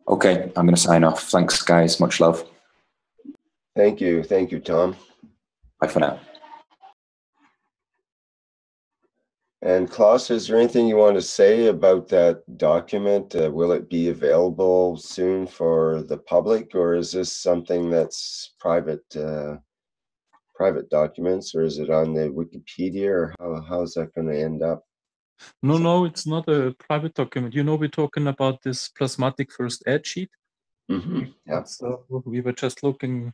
Okay, I'm going to sign off. Thanks, guys. Much love. Thank you. Thank you, Tom. Bye for now. And Klaus, is there anything you want to say about that document? Will it be available soon for the public, or is this something that's private documents, or is it on the Wikipedia, or how's that going to end up? No, it's not a private document. You know, we're talking about this plasmatic first aid sheet. Mm-hmm. Yeah. So we were just looking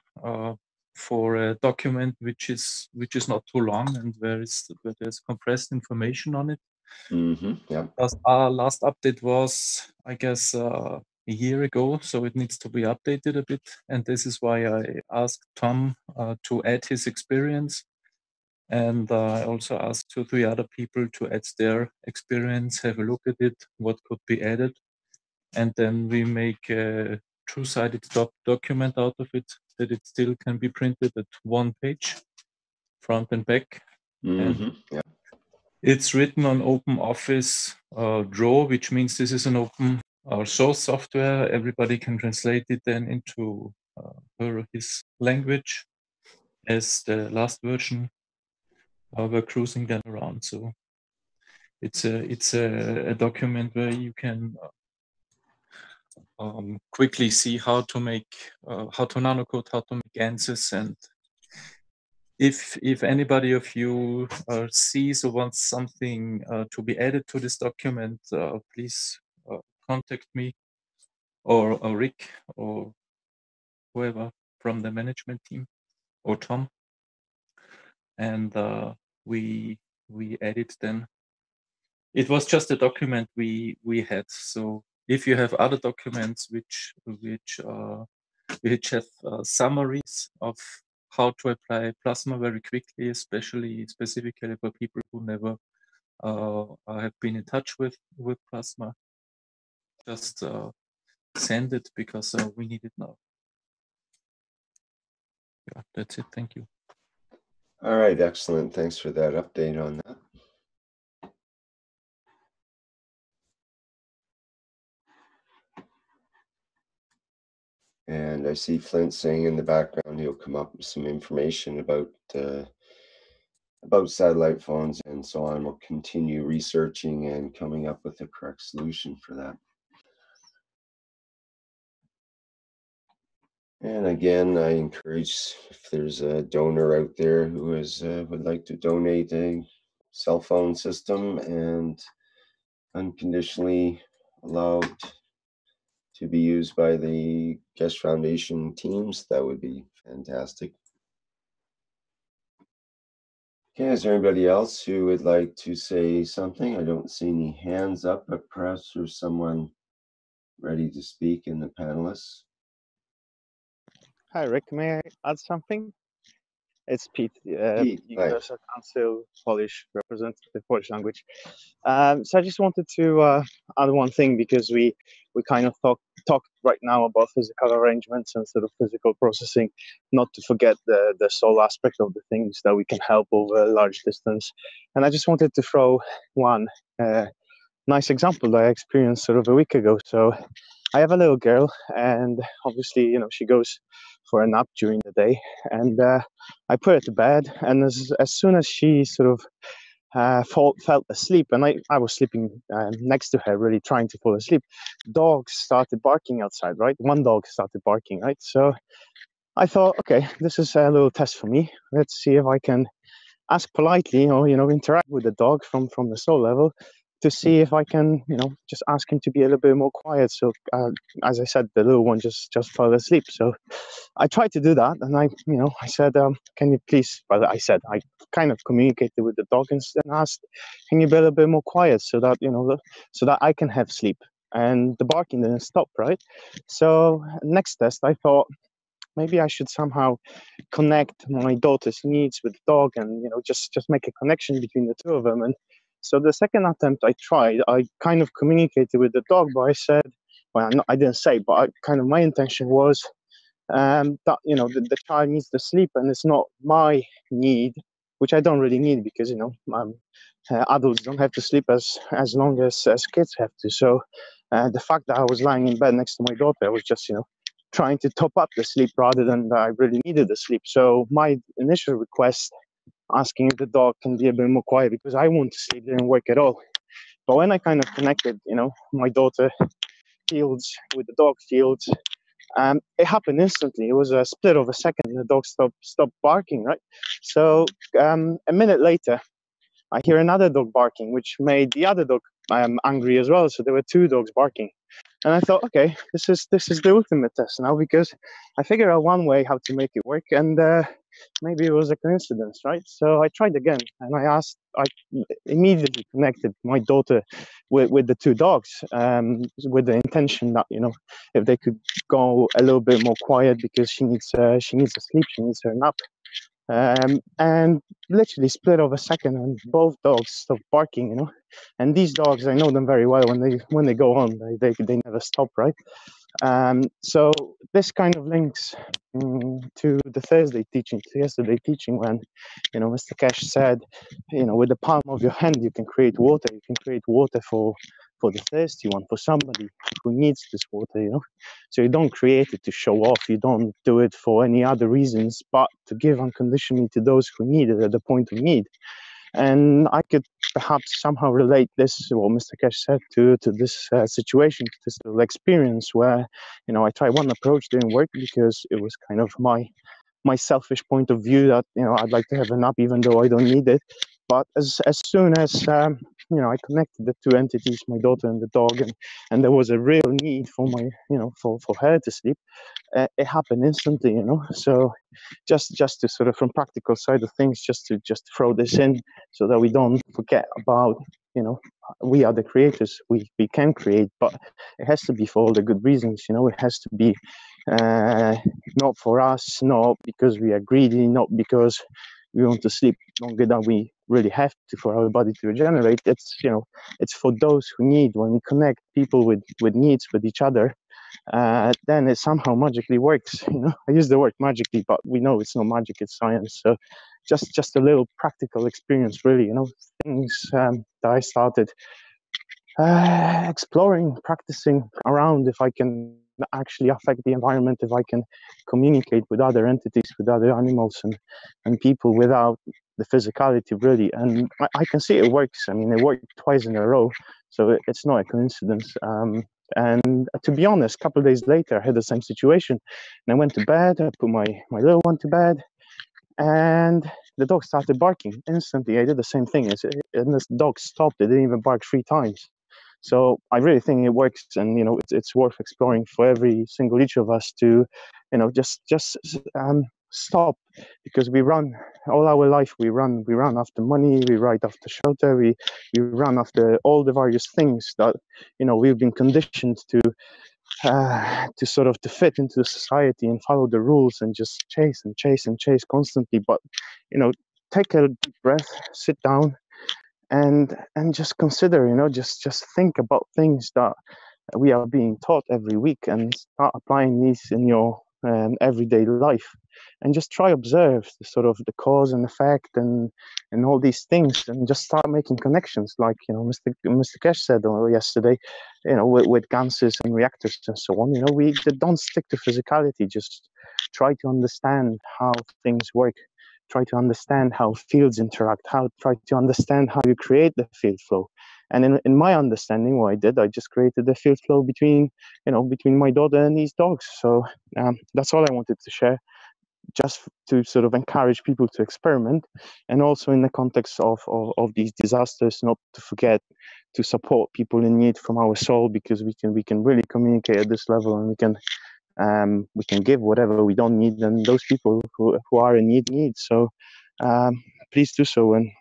for a document which is not too long and where there's compressed information on it. Mm-hmm. Yeah. Our last update was, I guess, a year ago, so it needs to be updated a bit. And this is why I asked Tom to add his experience. And I also asked 2 or 3 other people to add their experience, have a look at it, what could be added. And then we make a 2-sided document out of it, that it still can be printed at 1 page, front and back. Mm-hmm. Yeah. It's written on Open Office Draw, which means this is an open source software. Everybody can translate it then into her or his language as the last version. We're cruising then around. So it's a document where you can quickly see how to make, how to nanocode, how to make answers. And if anybody of you sees or wants something to be added to this document, please contact me or Rick or whoever from the management team or Tom, and we edit then. It was just a document we had. So if you have other documents which have summaries of how to apply plasma very quickly, specifically for people who never have been in touch with plasma, just send it, because we need it now. Yeah, that's it. Thank you. All right, excellent. Thanks for that update on that. And I see Flint saying in the background he'll come up with some information about satellite phones and so on. We'll continue researching and coming up with the correct solution for that. And again, I encourage, if there's a donor out there who would like to donate a cell phone system and unconditionally allowed to be used by the Keshe Foundation teams, that would be fantastic. Okay, is there anybody else who would like to say something? I don't see any hands up, but perhaps there's someone ready to speak in the panelists. Hi, Rick. May I add something? It's Pete, Pete, Universal Council Polish representative, Polish language. So I just wanted to add one thing, because we kind of talk right now about physical arrangements and sort of physical processing, not to forget the soul aspect of the things that we can help over a large distance. And I just wanted to throw one nice example that I experienced sort of a week ago. So I have a little girl, and obviously, you know, she goes for a nap during the day, and I put her to bed, and as soon as she sort of fell asleep, and I was sleeping next to her, really trying to fall asleep, dogs started barking outside, right? One dog started barking, right? So I thought, okay, this is a little test for me. Let's see if I can ask politely, or, you know, interact with the dog from the soul level, to see if I can, you know, just ask him to be a little bit more quiet. So as I said, the little one just fell asleep. So I tried to do that, and I said, can you please, well, I kind of communicated with the dog and asked, can you be a little bit more quiet, so that, you know, so that I can have sleep. And the barking didn't stop, right? So next test, I thought, maybe I should somehow connect my daughter's needs with the dog, and, you know, just make a connection between the two of them. And so the second attempt I tried, I kind of communicated with the dog, but I said, well, I didn't say, but my intention was that, you know, the child needs to sleep, and it's not my need, which I don't really need, because, you know, adults don't have to sleep as long as kids have to. So the fact that I was lying in bed next to my daughter, I was just, you know, trying to top up the sleep rather than I really needed the sleep. So my initial request, asking if the dog can be a bit more quiet because I want to sleep, didn't work at all. But when I kind of connected, you know, my daughter fields with the dog fields, it happened instantly. It was a split of a second. The dog stopped barking, right? So a minute later, I hear another dog barking, which made the other dog angry as well. So there were two dogs barking. And I thought, okay, this is the ultimate test now, because I figured out one way how to make it work, and maybe it was a coincidence, right? So I tried again, and I immediately connected my daughter with the two dogs, with the intention that, you know, if they could go a little bit more quiet, because she needs a sleep, she needs her nap. And literally split of a second, and both dogs stopped barking, you know. And these dogs, I know them very well. When they go on, they never stop, right? So this kind of links to the Thursday teaching, to yesterday teaching, when, you know, Mr. Keshe said, you know, with the palm of your hand you can create water. You can create water for the thirsty one, for somebody who needs this water, you know. So you don't create it to show off. You don't do it for any other reasons, but to give unconditionally to those who need it at the point of need. And I could perhaps somehow relate this, what Mr. Keshe said, to this situation, to this little experience where, you know, I tried one approach, didn't work, because it was kind of my selfish point of view that, you know, I'd like to have a nap even though I don't need it. But as soon as you know, I connected the two entities, my daughter and the dog, and there was a real need for my, you know, for her to sleep, it happened instantly, you know. So just to sort of, from practical side of things, just to throw this in, so that we don't forget about, you know, we are the creators. We can create, but it has to be for all the good reasons, you know. It has to be not for us, not because we are greedy, not because we want to sleep longer than we really have to for our body to regenerate. It's, you know, it's for those who need. When we connect people with needs with each other, then it somehow magically works, you know. I use the word magically, but we know it's not magic, it's science. So just a little practical experience, really, you know, things that I started exploring, practicing around, if I can actually affect the environment, if I can communicate with other entities, with other animals and people without the physicality, really. And I can see it works. I mean, it worked twice in a row, so it's not a coincidence. And to be honest, a couple of days later, I had the same situation. And I went to bed, I put my little one to bed, and the dog started barking instantly. I did the same thing, and this dog stopped. It didn't even bark 3 times. So I really think it works, and you know, it's worth exploring for every single each of us to, you know, just stop, because we run all our life. We run after money, we run after shelter, we run after all the various things that, you know, we've been conditioned to sort of to fit into the society and follow the rules and just chase and chase and chase constantly. But you know, take a deep breath, sit down, and just consider, you know, just think about things that we are being taught every week, and start applying these in your everyday life, and just try observe the sort of the cause and effect and all these things, and just start making connections, like, you know, Mr. Kesh said yesterday, you know, with ganses and reactors and so on. You know, we don't stick to physicality, just try to understand how things work, try to understand how fields interact, try to understand how you create the field flow. And in my understanding, what I did, I just created the field flow between, you know, between my daughter and these dogs. So that's all I wanted to share, just to sort of encourage people to experiment, and also in the context of these disasters, not to forget to support people in need from our soul, because we can really communicate at this level, and we can give whatever we don't need, and those people who are in need. So please do so, and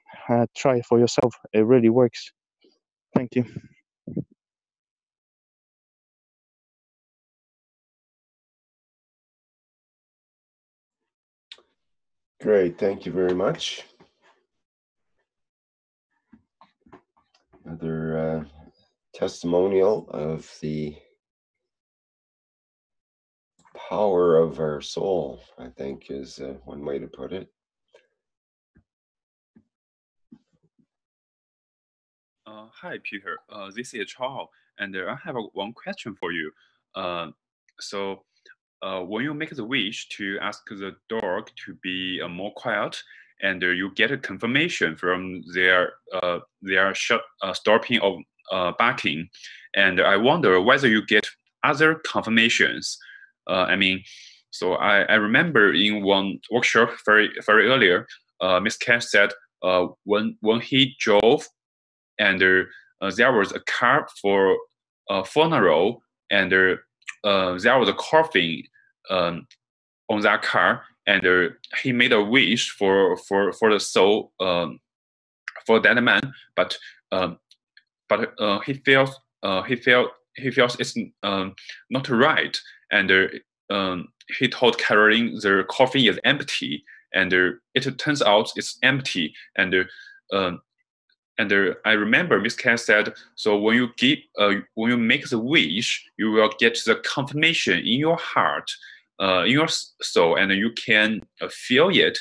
try it for yourself. It really works. Thank you. Great, thank you very much. Another testimonial of the power of our soul, I think, is one way to put it. Hi, Peter. This is Chaoao, and I have one question for you. When you make the wish to ask the dog to be more quiet, and you get a confirmation from their stopping of barking, and I wonder whether you get other confirmations. I remember in one workshop very earlier, Miss Cash said when he drove, and there was a car for a funeral, and there was a coffin on that car, and he made a wish for the soul for that man, but he feels it's not right, and he told Caroline the coffin is empty, and it turns out it's empty, and I remember Miss Ken said, so when you make the wish, you will get the confirmation in your heart, in your soul, and you can feel it.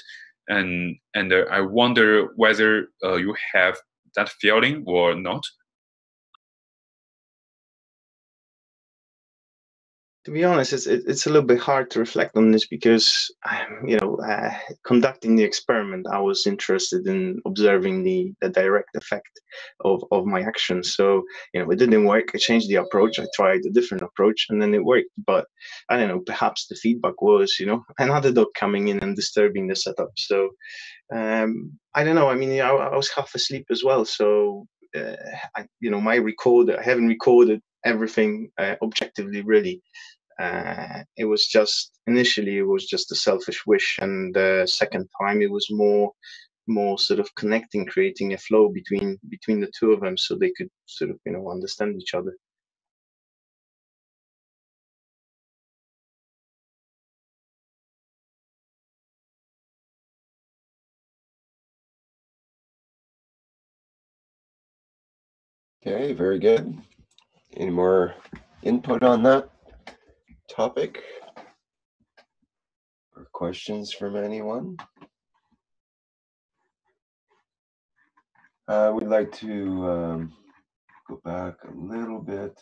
And I wonder whether you have that feeling or not. To be honest, it's a little bit hard to reflect on this, because you know, conducting the experiment, I was interested in observing the direct effect of my actions. So, you know, it didn't work. I changed the approach. I tried a different approach, and then it worked. But I don't know, perhaps the feedback was, you know, another dog coming in and disturbing the setup. So I don't know. I mean, I was half asleep as well. So you know, my recorder, I haven't recorded everything objectively, really. It was just initially, it was just a selfish wish, and the second time it was more sort of connecting, creating a flow between the two of them, so they could sort of, you know, understand each other. Okay, very good. Any more input on that topic or questions from anyone? We'd like to go back a little bit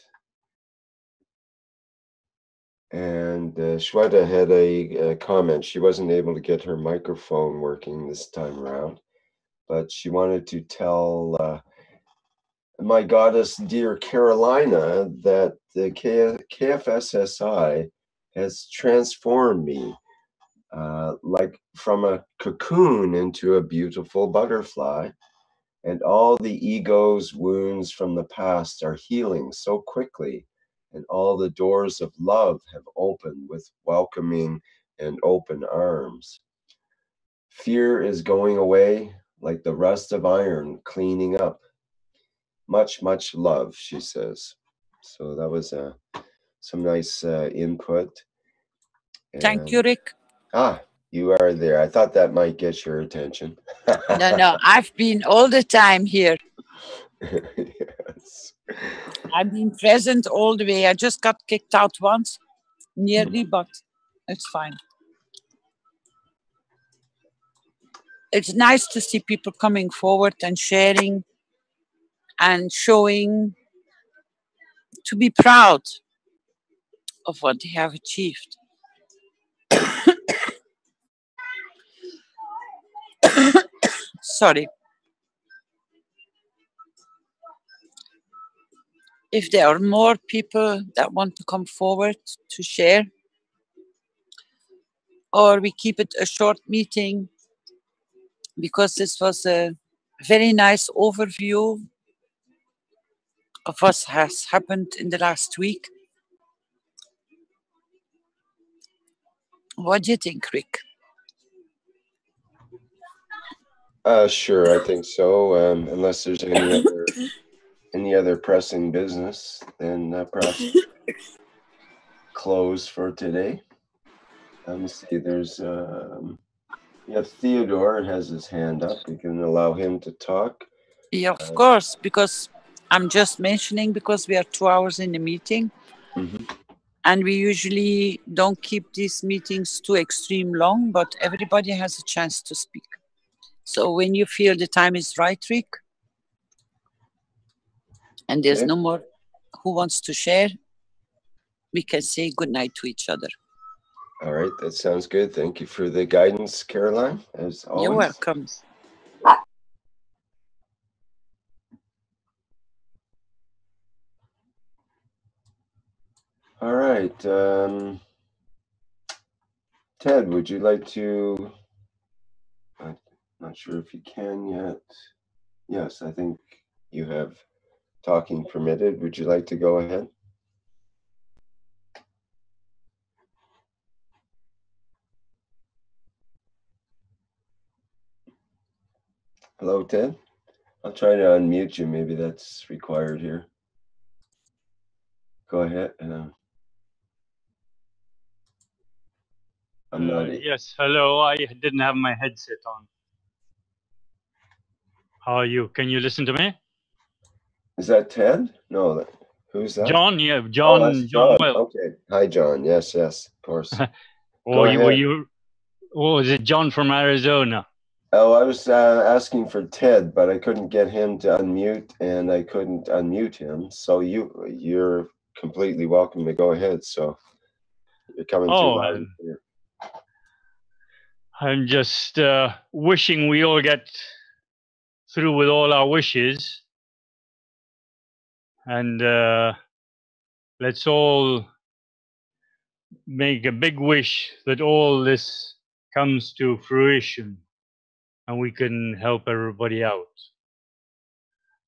And Shweta had a comment. She wasn't able to get her microphone working this time around, but she wanted to tell my goddess, dear Carolina, that the KFSSI has transformed me like from a cocoon into a beautiful butterfly. And all the ego's wounds from the past are healing so quickly, and all the doors of love have opened with welcoming and open arms. Fear is going away like the rust of iron cleaning up. Much, much love, she says. So that was some nice input. Thank you, Rick. You are there. I thought that might get your attention. No, I've been all the time here. Yes. I've been present all the way. I just got kicked out once, nearly, but it's fine. It's nice to see people coming forward and sharing and showing, to be proud of what they have achieved. Sorry. If there are more people that want to come forward to share, or we keep it a short meeting, because this was a very nice overview of what has happened in the last week. What do you think, Rick? Sure, I think so. Unless there's any other pressing business, then perhaps close for today. Let me see. There's Theodore has his hand up. You can allow him to talk. Yeah, of course, because I'm just mentioning because we are 2 hours in the meeting. Mm-hmm. And we usually don't keep these meetings too extreme long, but everybody has a chance to speak. So when you feel the time is right, Rick, and there's no more who wants to share, we can say goodnight to each other. All right, that sounds good. Thank you for the guidance, Caroline, as always. You're welcome. All right. Ted, would you like to? I'm not sure if you can yet. Yes, I think you have talking permitted. Would you like to go ahead? Hello, Ted. I'll try to unmute you. Maybe that's required here. Go ahead. I'm not. Yes, hello. I didn't have my headset on. How are you? Can you listen to me? Is that Ted? No. Who's that? John, yeah, John. Oh, that's John. Well. Okay. Hi, John. Yes, of course. Or was it John from Arizona? Oh, I was asking for Ted, but I couldn't get him to unmute, and I couldn't unmute him. So you're completely welcome to go ahead. So you're coming through loud and clear. I'm just wishing we all get through with all our wishes, and let's all make a big wish that all this comes to fruition and we can help everybody out.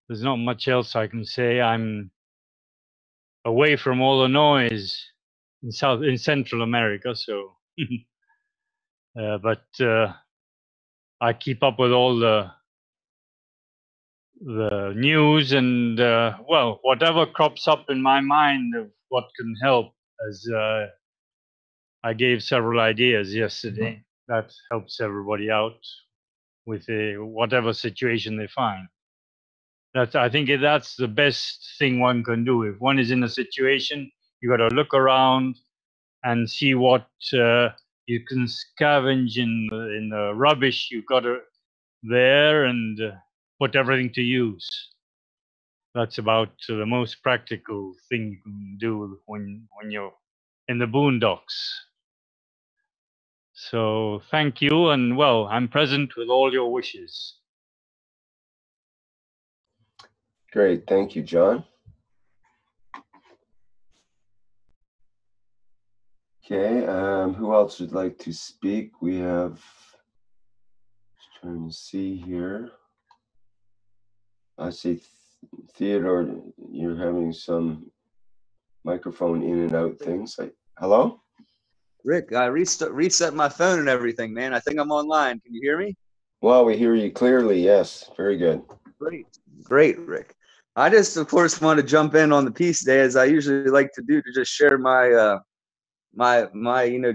There's not much else I can say. I'm away from all the noise in Central America, so but I keep up with all the news and well, whatever crops up in my mind of what can help, as I gave several ideas yesterday that helps everybody out with whatever situation they find. I think that's the best thing one can do. If one is in a situation, you got to look around and see what you can scavenge in the rubbish you got there and put everything to use. That's about the most practical thing you can do when you're in the boondocks. So thank you, and well, I'm present with all your wishes. Great, thank you, John. Okay, who else would like to speak? We have, just trying to see here. I see Theodore, you're having some microphone in and out things. Hello? Rick, I reset my phone and everything, man. I think I'm online. Can you hear me? Well, we hear you clearly, yes. Very good. Great, Rick. I just, of course, want to jump in on the Peace Day, as I usually like to do, to just share my my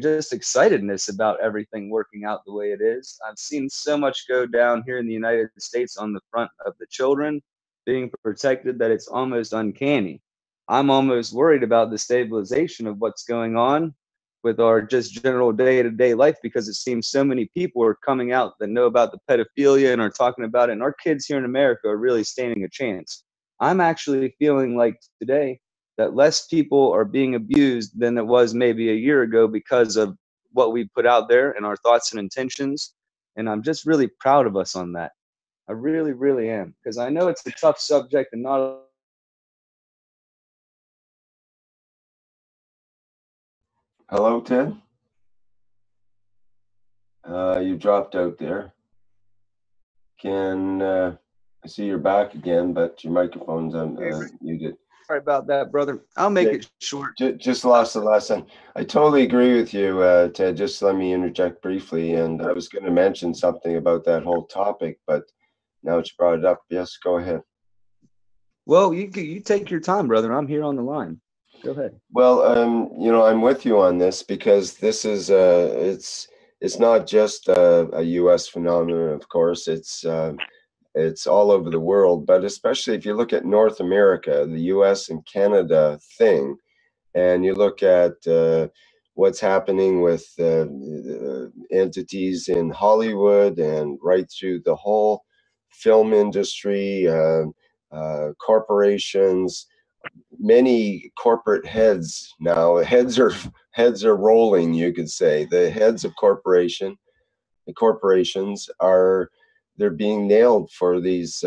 just excitedness about everything working out the way it is. I've seen so much go down here in the United States on the front of the children being protected that it's almost uncanny. I'm almost worried about the stabilization of what's going on with our just general day-to-day life, because it seems so many people are coming out that know about the pedophilia and are talking about it, and our kids here in America are really standing a chance. I'm actually feeling like today that less people are being abused than it was maybe a year ago because of what we put out there and our thoughts and intentions. And I'm just really proud of us on that. I really, really am, because I know it's a tough subject and not. Hello, Ted? You dropped out there. I see you're back again, but your microphone's muted. Sorry about that, brother. I'll make it short. Just lost the last time. I totally agree with you, Ted. Just let me interject briefly. And I was going to mention something about that whole topic, but now that you brought it up, yes, go ahead. Well, you take your time, brother. I'm here on the line. Go ahead. Well, I'm with you on this, because this is it's not just a U.S. phenomenon, of course. It's all over the world, but especially if you look at North America, the U.S. and Canada thing, and you look at what's happening with entities in Hollywood and right through the whole film industry, corporations, many corporate heads now. Heads are rolling, you could say. The heads of the corporations they're being nailed for these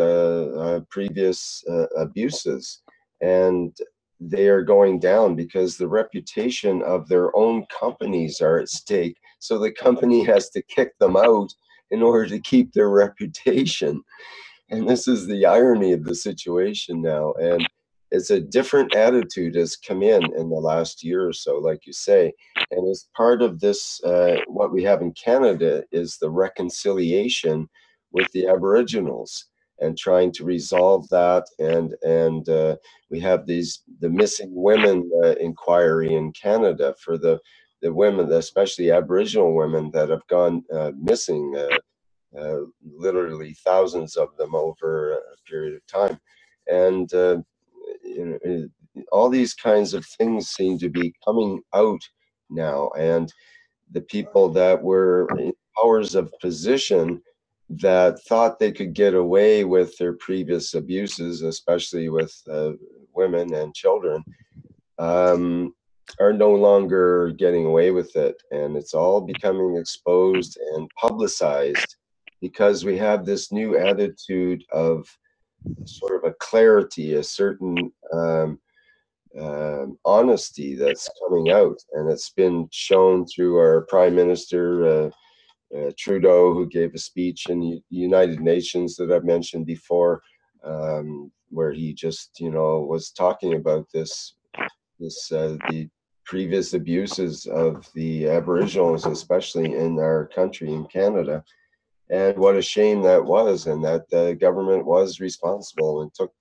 previous abuses, and they are going down because the reputation of their own companies are at stake. So the company has to kick them out in order to keep their reputation. And this is the irony of the situation now. And it's a different attitude has come in the last year or so, like you say. And as part of this, what we have in Canada is the reconciliation with the Aboriginals and trying to resolve that. And we have the missing women inquiry in Canada for the women, especially Aboriginal women that have gone missing, literally thousands of them over a period of time. And all these kinds of things seem to be coming out now. And the people that were in powers of position that thought they could get away with their previous abuses, especially with women and children, are no longer getting away with it. And it's all becoming exposed and publicized because we have this new attitude of sort of a clarity, a certain honesty that's coming out. And it's been shown through our Prime Minister, Trudeau, who gave a speech in the United Nations that I've mentioned before, where he just, was talking about the previous abuses of the Aboriginals, especially in our country, in Canada. And what a shame that was, and that the government was responsible and took,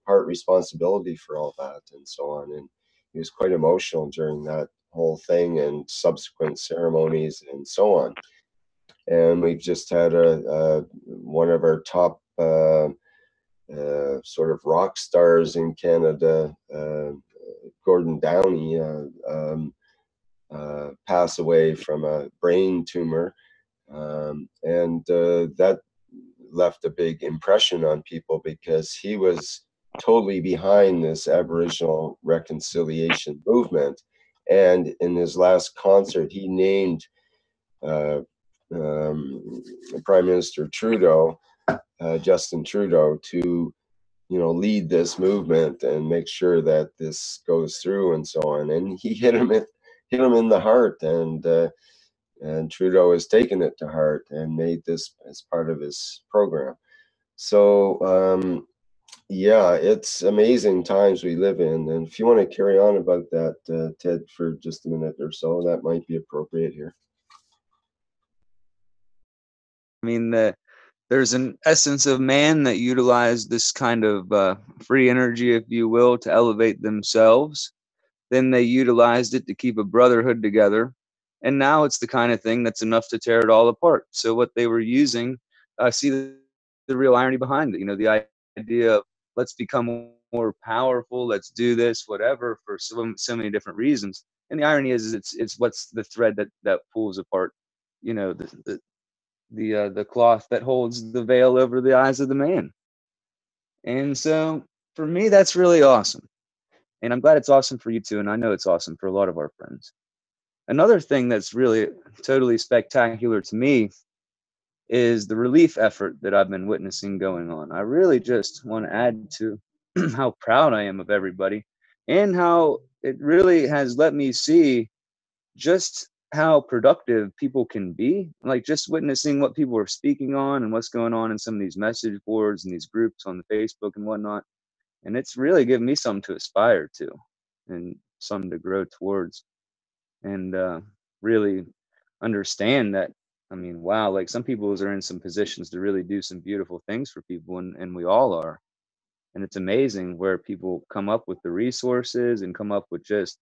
part responsibility for all that and so on. And he was quite emotional during that whole thing and subsequent ceremonies and so on. And we've just had one of our top sort of rock stars in Canada, Gordon Downey, pass away from a brain tumor. And that left a big impression on people because he was totally behind this Aboriginal reconciliation movement. And in his last concert, he named Prime Minister Trudeau, Justin Trudeau, to lead this movement and make sure that this goes through and so on. And he hit him in the heart, and Trudeau has taken it to heart and made this as part of his program. So yeah, it's amazing times we live in. And if you want to carry on about that, Ted, for just a minute or so, that might be appropriate here. I mean, there's an essence of man that utilized this kind of free energy, if you will, to elevate themselves. Then they utilized it to keep a brotherhood together. And now it's the kind of thing that's enough to tear it all apart. So what they were using, see the real irony behind it. The idea of let's become more powerful, let's do this, whatever, for so many different reasons. And the irony is it's what's the thread that pulls apart, the cloth that holds the veil over the eyes of the man. And so for me, that's really awesome. And I'm glad it's awesome for you too. And I know it's awesome for a lot of our friends. Another thing that's really totally spectacular to me is the relief effort that I've been witnessing going on. I really just want to add to how proud I am of everybody and how it really has let me see just how productive people can be. Like just witnessing what people are speaking on and what's going on in some of these message boards and these groups on the Facebook and whatnot. And it's really given me something to aspire to and something to grow towards, and really understand that, I mean, wow, like some people are in some positions to really do some beautiful things for people, and we all are. And it's amazing where people come up with the resources and come up with just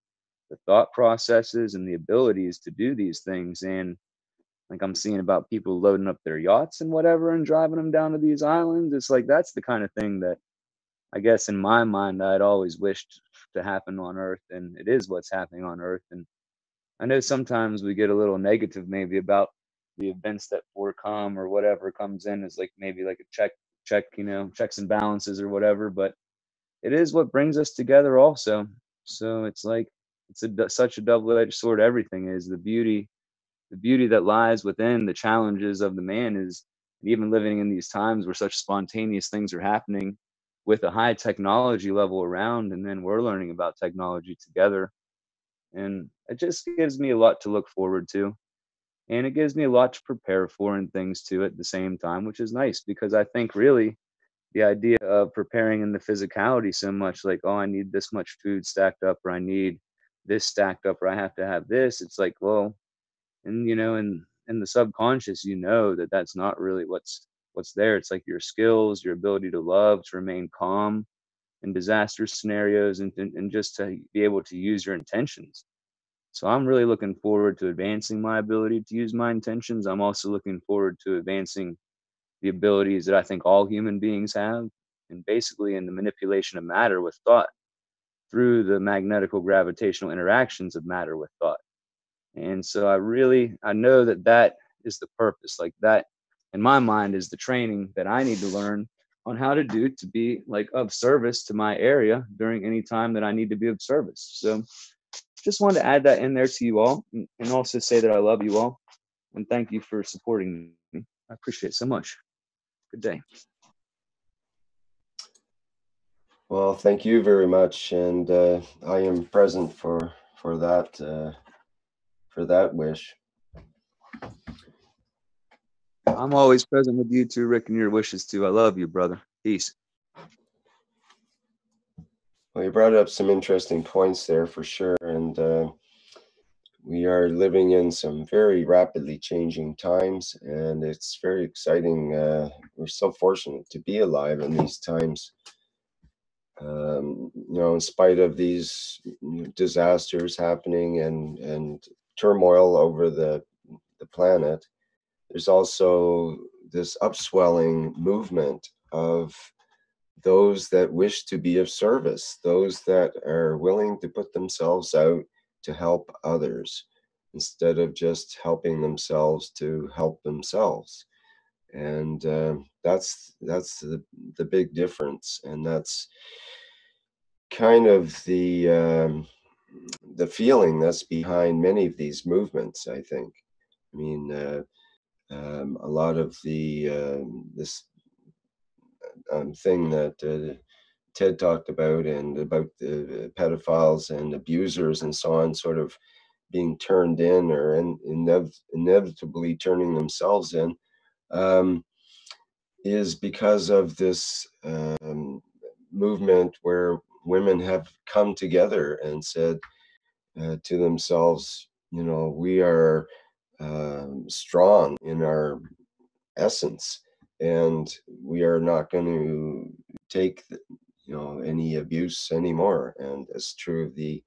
the thought processes and the abilities to do these things. And like I'm seeing about people loading up their yachts and whatever and driving them down to these islands. It's like that's the kind of thing that I guess in my mind I'd always wished to happen on Earth, and it is what's happening on Earth. And I know sometimes we get a little negative maybe about the events that forecome or whatever comes in as like maybe like a check, checks and balances or whatever, but it is what brings us together also. So it's like it's such a double-edged sword. Everything is the beauty that lies within the challenges of the man is, and even living in these times where such spontaneous things are happening with a high technology level around, and then we're learning about technology together. And it just gives me a lot to look forward to. And it gives me a lot to prepare for and things too at the same time, which is nice because I think really the idea of preparing in the physicality so much like, oh, I need this much food stacked up, or I need this stacked up, or I have to have this. It's like, well, and in the subconscious, that that's not really what's there. It's like your skills, your ability to love, to remain calm in disaster scenarios, and just to be able to use your intentions. So I'm really looking forward to advancing my ability to use my intentions. I'm also looking forward to advancing the abilities that I think all human beings have, and basically in the manipulation of matter with thought through the magnetical gravitational interactions of matter with thought. And so I know that is the purpose. Like that, in my mind, is the training that I need to learn on how to do to be like of service to my area during any time that I need to be of service. So just wanted to add that in there to you all, and also say that I love you all and thank you for supporting me. I appreciate it so much. Good day. Well, thank you very much, and I am present for that wish. I'm always present with you too, Rick, and your wishes too. I love you, brother. Peace. Well, you brought up some interesting points there for sure, and we are living in some very rapidly changing times, and it's very exciting. We're so fortunate to be alive in these times. In spite of these disasters happening and turmoil over the planet, there's also this upswelling movement of those that wish to be of service, those that are willing to put themselves out to help others instead of just helping themselves to help themselves. And that's the big difference, and that's kind of the the feeling that's behind many of these movements, I think. I mean, a lot of the this thing that Ted talked about, and about the pedophiles and abusers and so on, sort of being turned in, or inevitably turning themselves in, is because of this movement where women have come together and said to themselves, you know, we are strong in our essence, and we are not going to take any abuse anymore. And it's true of the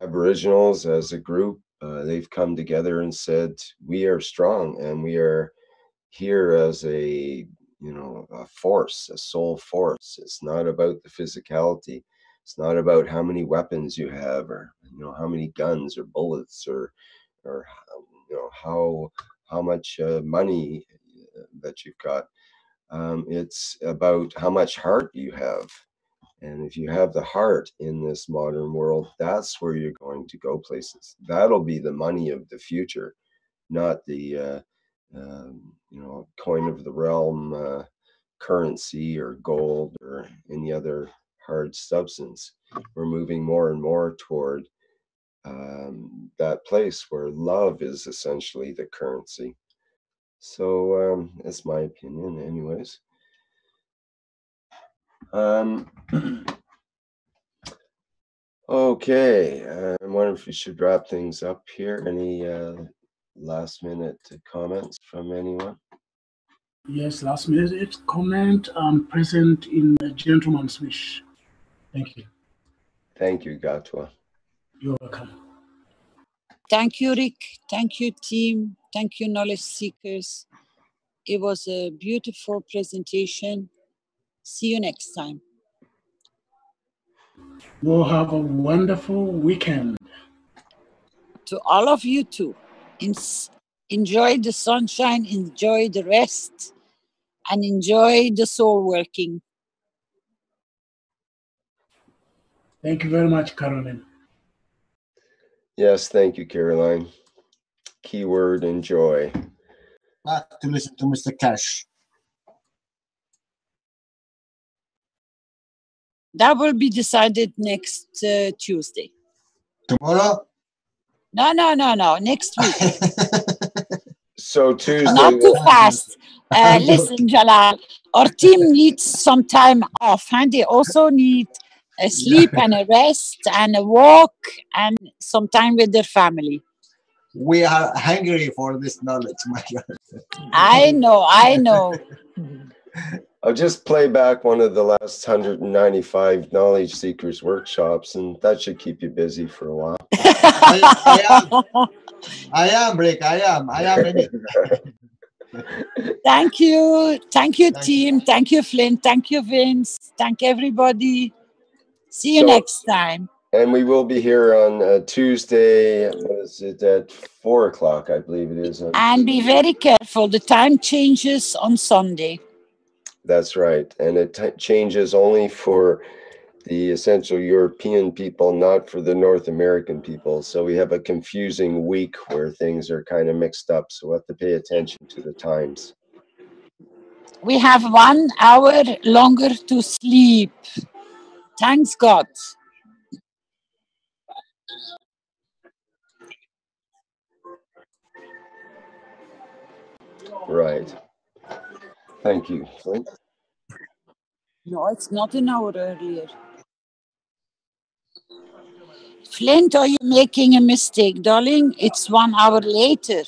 Aboriginals as a group. They've come together and said, we are strong, and we are here as a force, a soul force. It's not about the physicality. It's not about how many weapons you have, or how many guns or bullets, or how much money that you've got. It's about how much heart you have. And if you have the heart in this modern world, that's where you're going to go places. That'll be the money of the future, not the coin of the realm currency or gold or any other hard substance. We're moving more and more toward that place where love is essentially the currency. So that's my opinion anyways. Okay, I wonder if we should wrap things up here. Any last minute comments from anyone? Yes, last minute comment. I'm present in a gentleman's wish. Thank you. Thank you, Gatwa. You're welcome. Thank you, Rick. Thank you, team. Thank you, Knowledge Seekers. It was a beautiful presentation. See you next time. We'll have a wonderful weekend. To all of you too. Enjoy the sunshine, enjoy the rest, and enjoy the soul working. Thank you very much, Caroline. Yes, thank you, Caroline. Keyword, enjoy. Back to listen to Mr. Cash. That will be decided next Tuesday. Tomorrow? No. Next week. So Tuesday. Not too fast. Listen, Jalal, our team needs some time off, and they also need a sleep and a rest and a walk and some time with their family. We are hungry for this knowledge, my God. I know. I'll just play back one of the last 195 Knowledge Seekers workshops, and that should keep you busy for a while. I am, Rick. I am ready. Thank you, team. Thank you, Flint. Thank you, Vince. Thank everybody. See you next time. And we will be here on Tuesday. What is it, at 4 o'clock, I believe it is. And be very careful. The time changes on Sunday. That's right. And it changes only for the essential European people, not for the North American people. So we have a confusing week where things are kind of mixed up. So we have to pay attention to the times. We have 1 hour longer to sleep. Thanks God. Right. Thank you, Flint. No, it's not an hour earlier. Flint, are you making a mistake, darling? It's 1 hour later.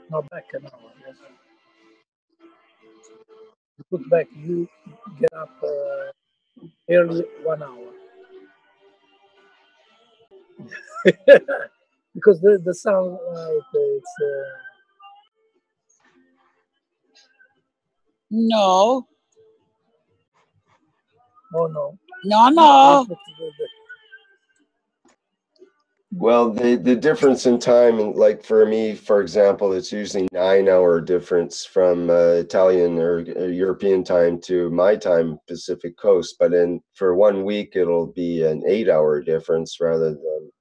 Not back an hour. Yes. You put back. You get up early 1 hour. Because the sound it's. No. Oh no. No. Well, the difference in time, like for me, for example, it's usually 9-hour difference from Italian or European time to my time, Pacific Coast. But for 1 week, it'll be an 8-hour difference rather than 9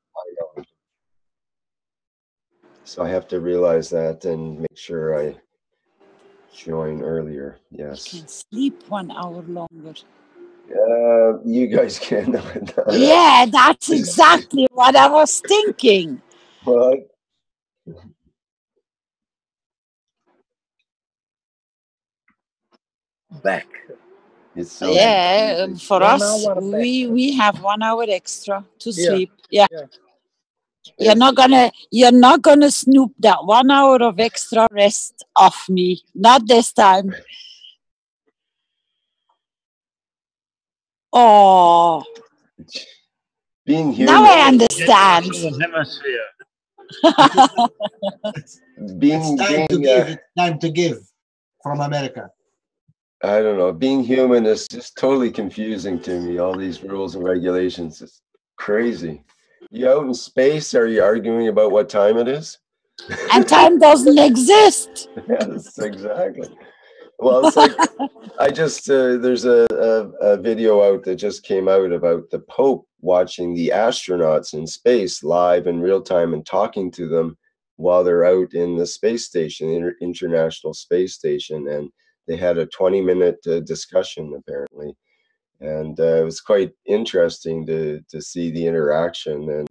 hours. So I have to realize that and make sure I join earlier. Yes. You can sleep 1 hour longer. You guys can. Yeah, that's exactly what I was thinking. Well, back. Yeah, for us, we have 1 hour extra to sleep. Yeah. You're not gonna snoop that 1 hour of extra rest off me. Not this time. Oh. Being human. Now I understand. Hemisphere. It's time to give from America. I don't know. Being human is just totally confusing to me. All these rules and regulations. It's crazy. You out in space, are you arguing about what time it is? And time doesn't exist. Yes, exactly. Well, it's like I just there's a video out that just came out about the Pope watching the astronauts in space live in real time and talking to them while they're out in the space station, International Space Station, and they had a 20-minute discussion apparently, and it was quite interesting to see the interaction and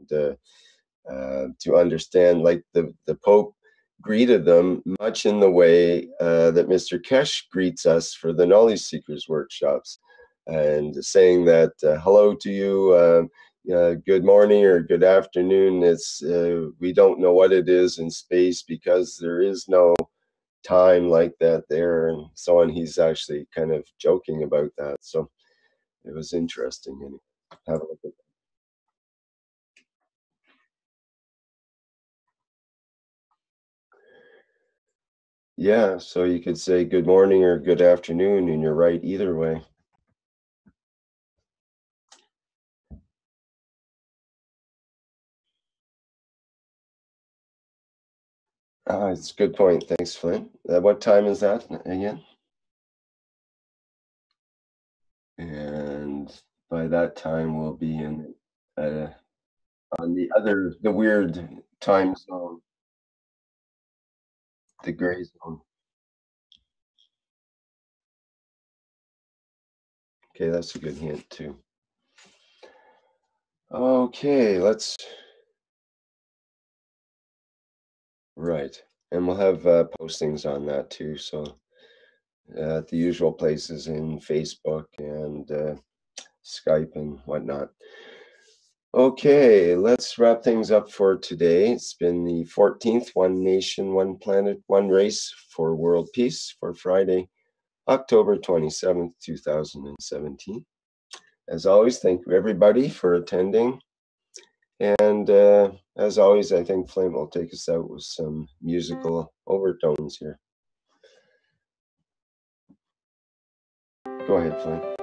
to understand, like the Pope greeted them much in the way that Mr. Kesh greets us for the Knowlwdge Seekers workshops, and saying that hello to you, good morning or good afternoon. It's we don't know what it is in space because there is no time like that there, and so on. He's actually kind of joking about that, so it was interesting. And have a look at that. Yeah, so you could say good morning or good afternoon, and you're right either way. It's a good point. Thanks, Flint. What time is that again? And by that time, we'll be in on the weird time zone, the gray zone. Okay, that's a good hint too. Okay, right, and we'll have postings on that too. So at the usual places in Facebook and Skype and whatnot. Okay, let's wrap things up for today. It's been the 14th One Nation, One Planet, One Race for World Peace for Friday, October 27th, 2017. As always, thank you everybody for attending. And as always, I think Flint will take us out with some musical overtones here. Go ahead, Flint.